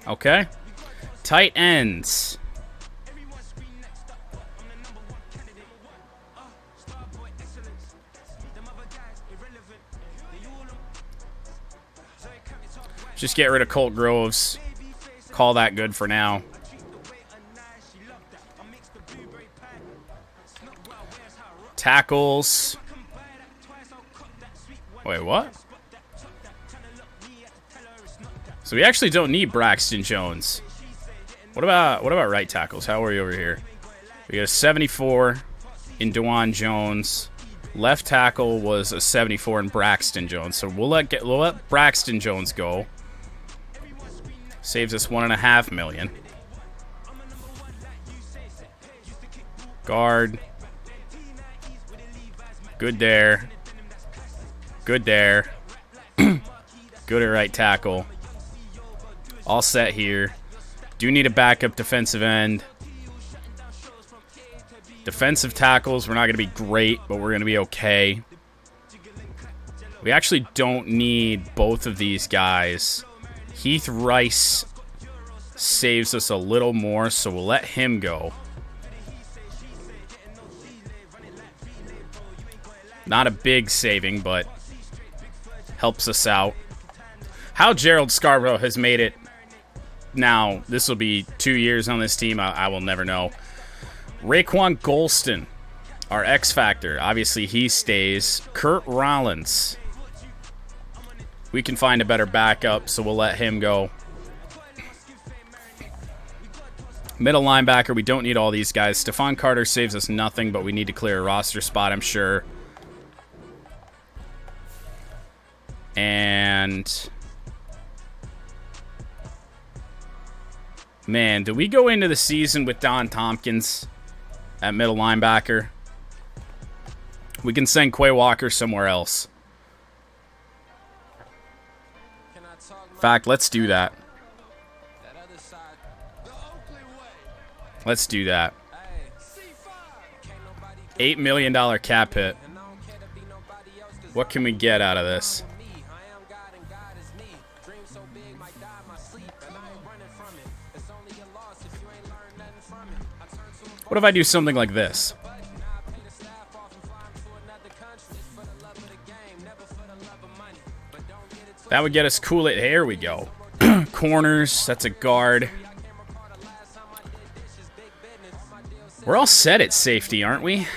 Okay. Tight ends. Just get rid of Colt Groves. Call that good for now. Tackles. Wait, what? So we actually don't need Braxton Jones. What about right tackles? How are we over here? We got a 74 in DeJuan Jones. Left tackle was a 74 in Braxton Jones. So we'll let Braxton Jones go. Saves us $1.5 million. Guard. Good there. Good there. Good at right tackle. All set here. Do need a backup defensive end. Defensive tackles, we're not going to be great, but we're going to be okay. We actually don't need both of these guys. Heath Rice saves us a little more, so we'll let him go. Not a big saving, but helps us out. How Gerald Scarborough has made it now, this will be 2 years on this team, I will never know. Raekwon Golston, our X Factor. Obviously, he stays. Kurt Rollins. We can find a better backup, so we'll let him go. Middle linebacker, we don't need all these guys. Stephon Carter saves us nothing, but we need to clear a roster spot, I'm sure. And man, do we go into the season with Don Tompkins at middle linebacker? We can send Quay Walker somewhere else. In fact, let's do that. Let's do that. $8 million cap hit. What can we get out of this? What if I do something like this? That would get us cool at. Here we go. Corners, that's a guard. We're all set at safety, aren't we?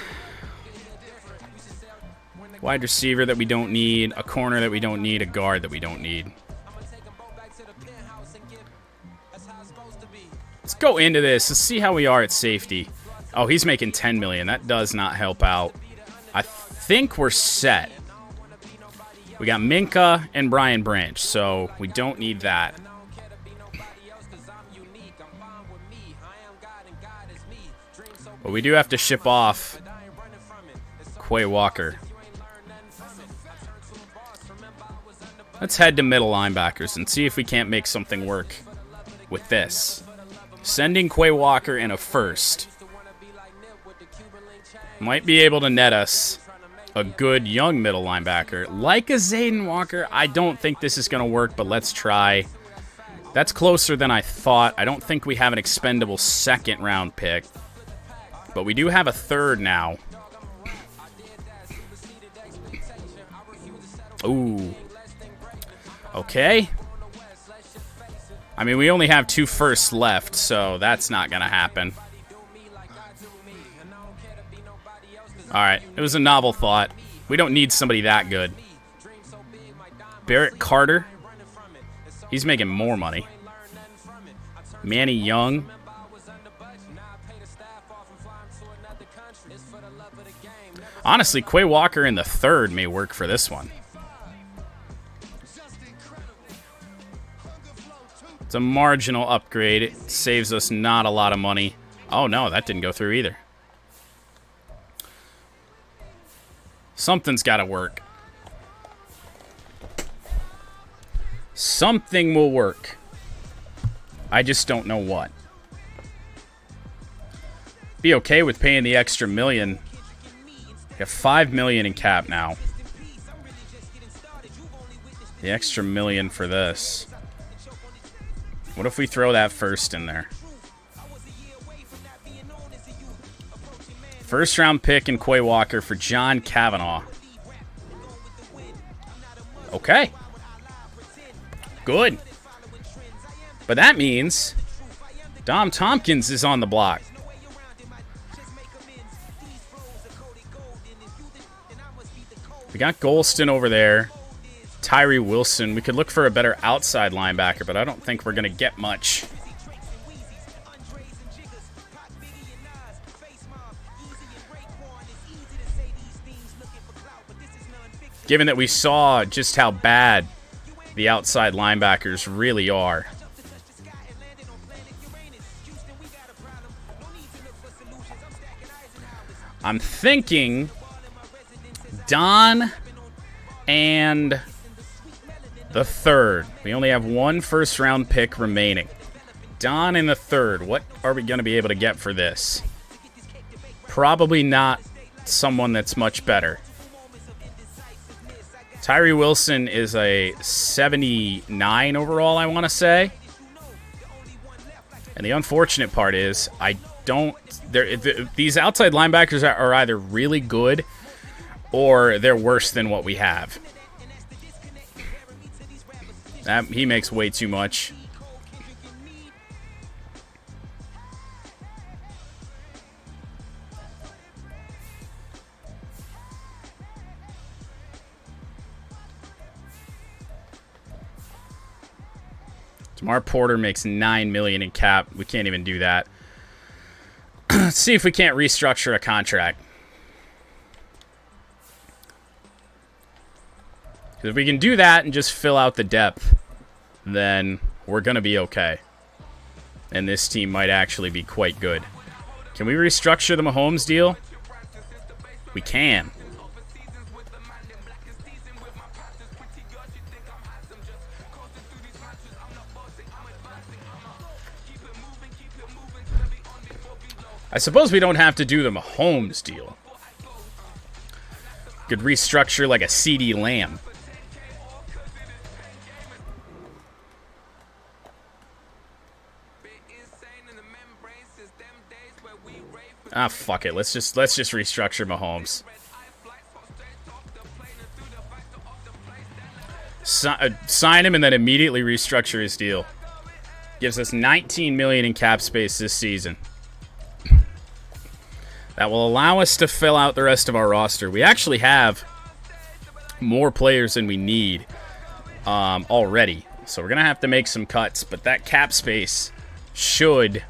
Wide receiver that we don't need, a corner that we don't need, a guard that we don't need. Let's go into this. Let's see how we are at safety. Oh, he's making $10 million. That does not help out. I think we're set. We got Minka and Brian Branch, so we don't need that. But we do have to ship off Quay Walker. Let's head to middle linebackers and see if we can't make something work with this. Sending Quay Walker in a first might be able to net us a good young middle linebacker. Like a Zayden Walker, I don't think this is going to work, but let's try. That's closer than I thought. I don't think we have an expendable second-round pick, but we do have a third now. Ooh. Okay. I mean, we only have 2 firsts left, so that's not going to happen. All right, it was a novel thought. We don't need somebody that good. Barrett Carter. He's making more money. Manny Young. Honestly, Quay Walker in the third may work for this one. It's a marginal upgrade. It saves us not a lot of money. Oh, no, that didn't go through either. Something's got to work. Something will work. I just don't know what. Be okay with paying the extra $1 million. We have $5 million in cap now. The extra $1 million for this. What if we throw that first in there? First round pick in Quay Walker for John Kavanaugh. Okay. Good. But that means Dom Tompkins is on the block. We got Golston over there. Tyree Wilson. We could look for a better outside linebacker, but I don't think we're going to get much. Given that we saw just how bad the outside linebackers really are. I'm thinking Don and the third. We only have 1 first-round pick remaining. Don in the third. What are we going to be able to get for this? Probably not someone that's much better. Tyree Wilson is a 79 overall, I want to say. And the unfortunate part is, these outside linebackers are either really good or they're worse than what we have. He makes way too much. Tamar Porter makes $9 million in cap. We can't even do that. Let's see if we can't restructure a contract. If we can do that and just fill out the depth, then we're going to be okay. And this team might actually be quite good. Can we restructure the Mahomes deal? We can. I suppose we don't have to do the Mahomes deal. Could restructure like a CD Lamb. Ah, fuck it. Let's just restructure Mahomes. Sign him and then immediately restructure his deal. Gives us $19 million in cap space this season. That will allow us to fill out the rest of our roster. We actually have more players than we need already. So we're going to have to make some cuts, but that cap space should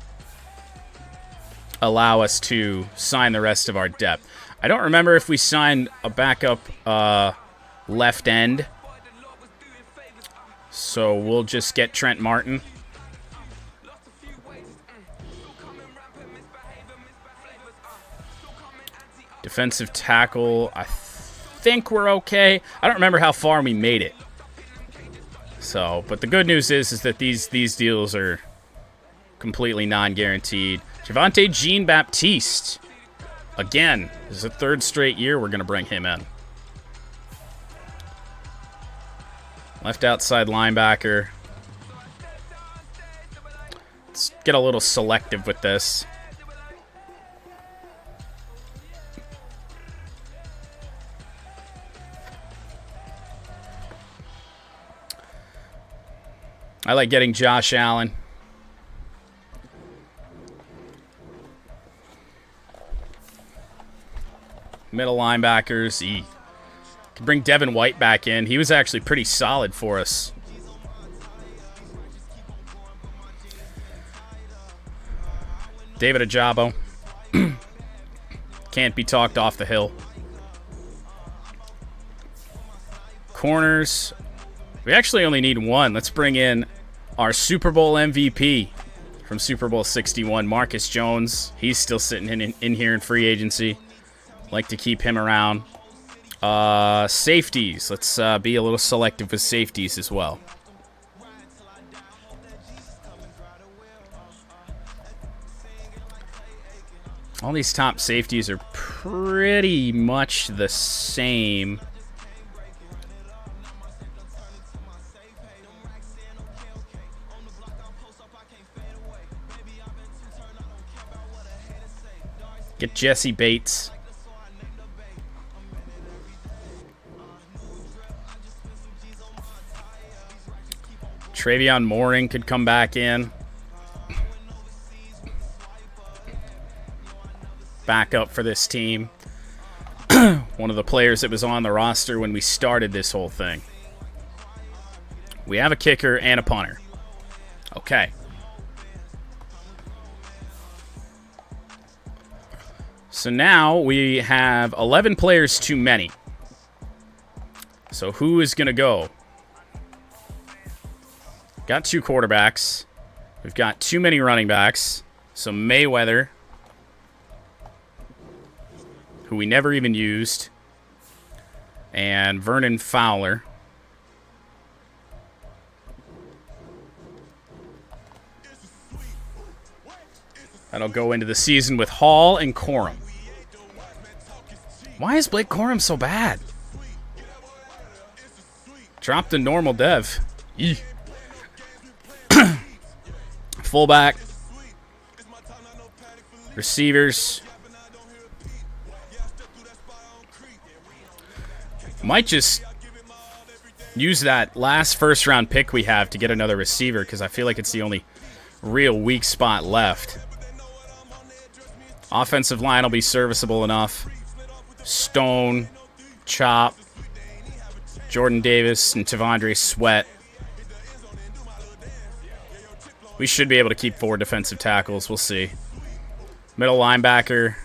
allow us to sign the rest of our depth. I don't remember if we signed a backup left end. So we'll just get Trent Martin. Defensive tackle, I think we're okay. I don't remember how far we made it. So, but the good news is that these deals are completely non-guaranteed. Javonte Jean-Baptiste. Again, this is the third straight year we're going to bring him in. Left outside linebacker. Let's get a little selective with this. I like getting Josh Allen. Middle linebackers. Can bring Devin White back in. He was actually pretty solid for us. David Ajabo. Can't be talked off the hill. Corners. We actually only need one. Let's bring in our Super Bowl MVP from Super Bowl 61, Marcus Jones. He's still sitting in here in free agency. Like to keep him around. Safeties. Let's be a little selective with safeties as well. All these top safeties are pretty much the same. Get Jesse Bates. Travion Mooring could come back in. Back up for this team. One of the players that was on the roster when we started this whole thing. We have a kicker and a punter. Okay. So now we have 11 players too many. So who is going to go? Got 2 quarterbacks. We've got too many running backs. So Mayweather, who we never even used, and Vernon Fowler. That'll go into the season with Hall and Corum. Why is Blake Corum so bad? Drop the normal dev. Eeh. Fullback. Receivers. Might just use that last first-round pick we have to get another receiver because I feel like it's the only real weak spot left. Offensive line will be serviceable enough. Stone, Chop, Jordan Davis, and Tavondre Sweat. We should be able to keep 4 defensive tackles. We'll see. Middle linebacker.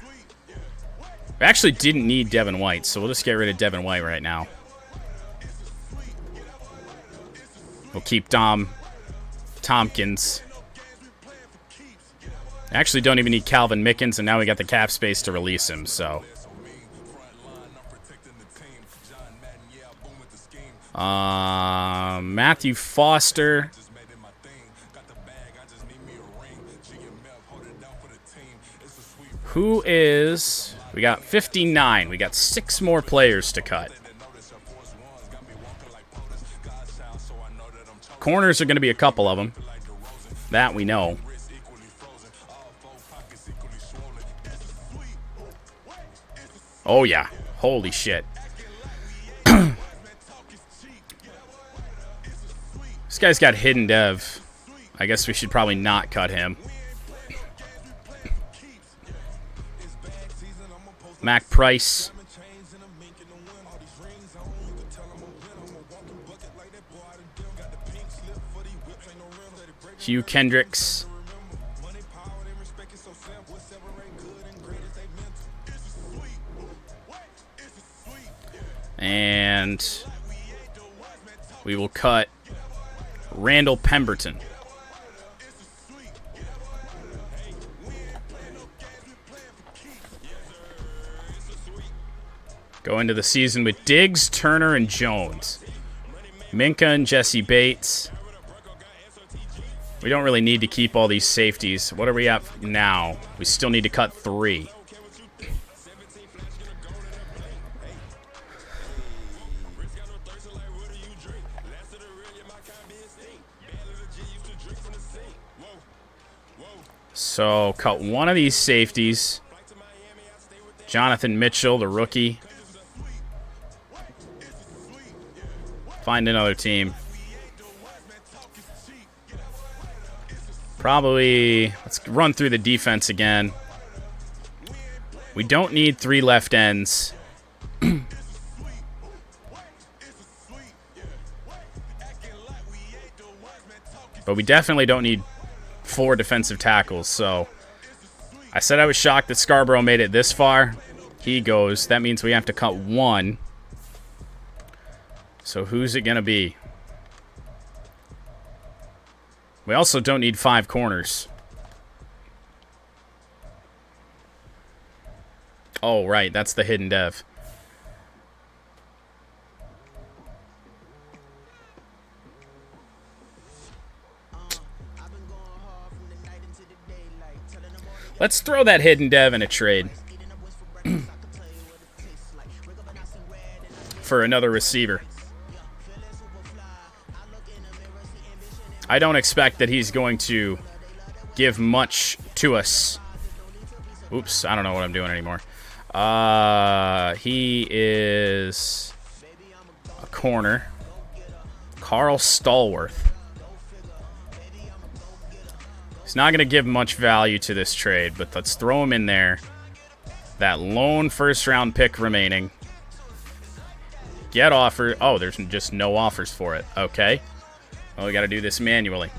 We actually didn't need Devin White, so we'll just get rid of Devin White right now. We'll keep Dom Tompkins. Actually don't even need Calvin Mickens, and now we got the cap space to release him, so. Matthew Foster. Who is... We got 59. We got 6 more players to cut. Corners are going to be a couple of them. That we know. Oh, yeah. Holy shit. This guy's got hidden dev. I guess we should probably not cut him. Mac Price. Hugh Kendricks. And we will cut Randall Pemberton. Go into the season with Diggs, Turner, and Jones. Minka and Jesse Bates. We don't really need to keep all these safeties. What are we at now? We still need to cut 3. So, cut one of these safeties. Jonathan Mitchell, the rookie. Find another team. Probably, let's run through the defense again. We don't need 3 left ends. But we definitely don't need 4 defensive tackles, so I said I was shocked that Scarborough made it this far. He goes. That means we have to cut 1. So who's it going to be? We also don't need 5 corners. Oh, right. That's the hidden dev. Let's throw that hidden dev in a trade. For another receiver. I don't expect that he's going to give much to us. Oops, I don't know what I'm doing anymore. He is a corner. Carl Stallworth. He's not going to give much value to this trade, but let's throw him in there. That lone first-round pick remaining. Get offer. Oh, there's just no offers for it. Okay. Well, we got to do this manually.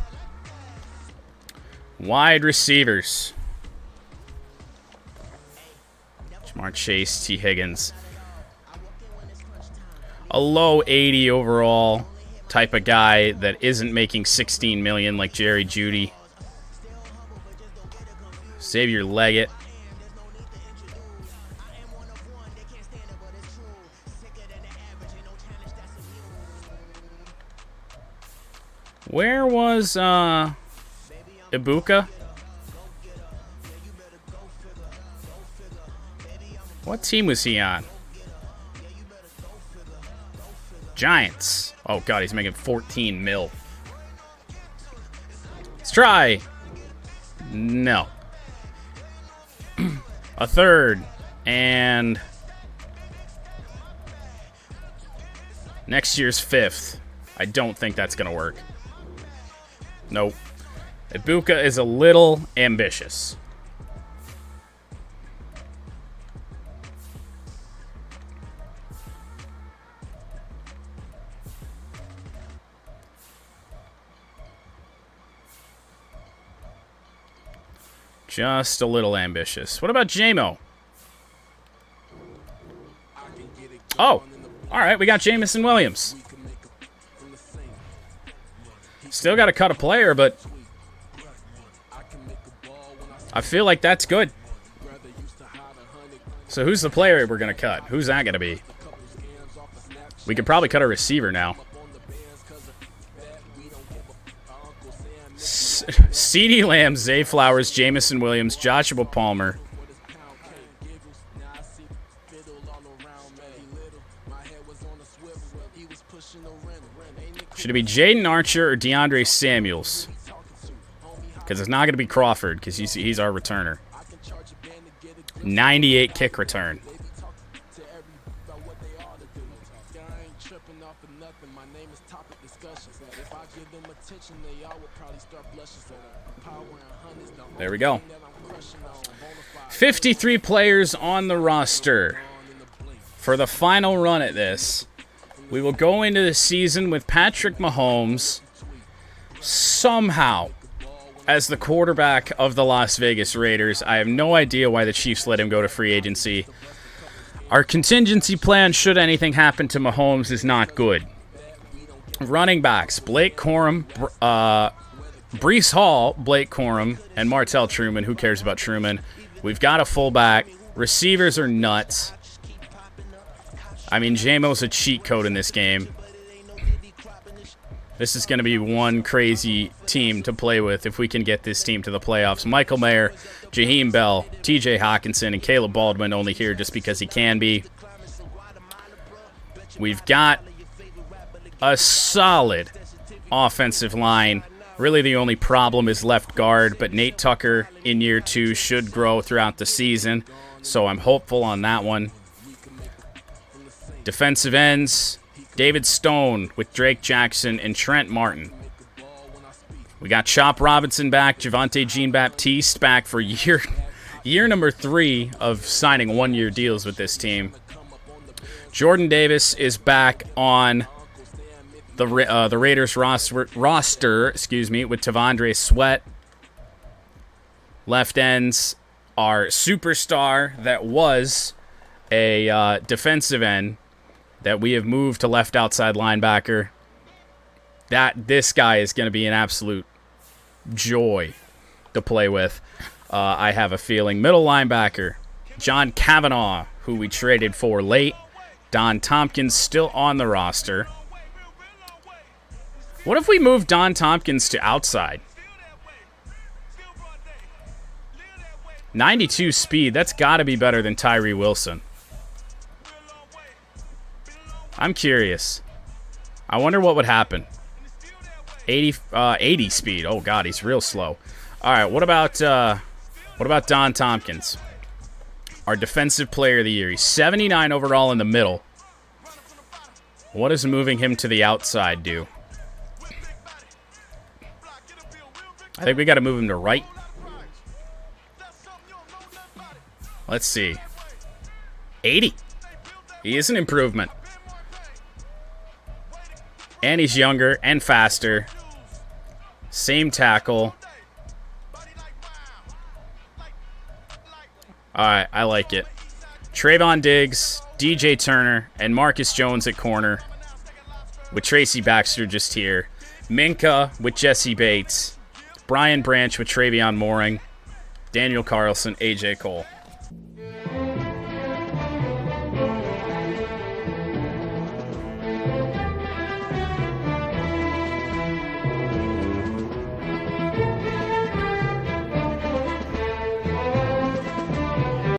Wide receivers. Jamar Chase, T. Higgins. A low 80 overall type of guy that isn't making $16 million like Jerry Jeudy. Xavier Leggett. Where was Ibuka? What team was he on? Giants. Oh, God, he's making 14 mil. Let's try. No. A third. And next year's 5th. I don't think that's going to work. Nope. Ibuka is a little ambitious. Just a little ambitious. What about JMO? Oh, all right. We got Jamison Williams. Still got to cut a player, but I feel like that's good. So who's the player we're going to cut? Who's that going to be? We could probably cut a receiver now. CeeDee Lamb, Zay Flowers, Jamison Williams, Joshua Palmer. Should it be Jaden Archer or DeAndre Samuels? Because it's not going to be Crawford, because he's our returner. 98 kick return. There we go. 53 players on the roster for the final run at this. We will go into the season with Patrick Mahomes somehow as the quarterback of the Las Vegas Raiders. I have no idea why the Chiefs let him go to free agency. Our contingency plan, should anything happen to Mahomes, is not good. Running backs, Blake Corum, Breece Hall, Blake Corum, and Martell Truman. Who cares about Truman? We've got a fullback. Receivers are nuts. I mean, J-Mo's a cheat code in this game. This is going to be one crazy team to play with if we can get this team to the playoffs. Michael Mayer, Jaheim Bell, TJ Hawkinson, and Caleb Baldwin only here just because he can be. We've got a solid offensive line. Really, the only problem is left guard, but Nate Tucker in year 2 should grow throughout the season, so I'm hopeful on that one. Defensive ends, David Stone with Drake Jackson and Trent Martin. We got Chop Robinson back, Javonte Jean-Baptiste back for year number 3 of signing one-year deals with this team. Jordan Davis is back on the Raiders roster, with Tavondre Sweat. Left ends are superstar that was a defensive end that we have moved to left outside linebacker. This guy is going to be an absolute joy to play with. I have a feeling. Middle linebacker, John Kavanaugh, who we traded for late. Don Tompkins still on the roster. What if we move Don Tompkins to outside? 92 speed, that's got to be better than Tyree Wilson. I'm curious. I wonder what would happen. 80 speed. Oh God, he's real slow. All right, what about Don Tompkins? Our defensive player of the year. He's 79 overall in the middle. What does moving him to the outside do? I think we got to move him to right. Let's see. 80. He is an improvement. And he's younger and faster. Same tackle. Alright, I like it. Trayvon Diggs, DJ Turner, and Marcus Jones at corner. With Tracy Baxter just here. Minka with Jesse Bates. Brian Branch with Travion Mooring. Daniel Carlson, AJ Cole.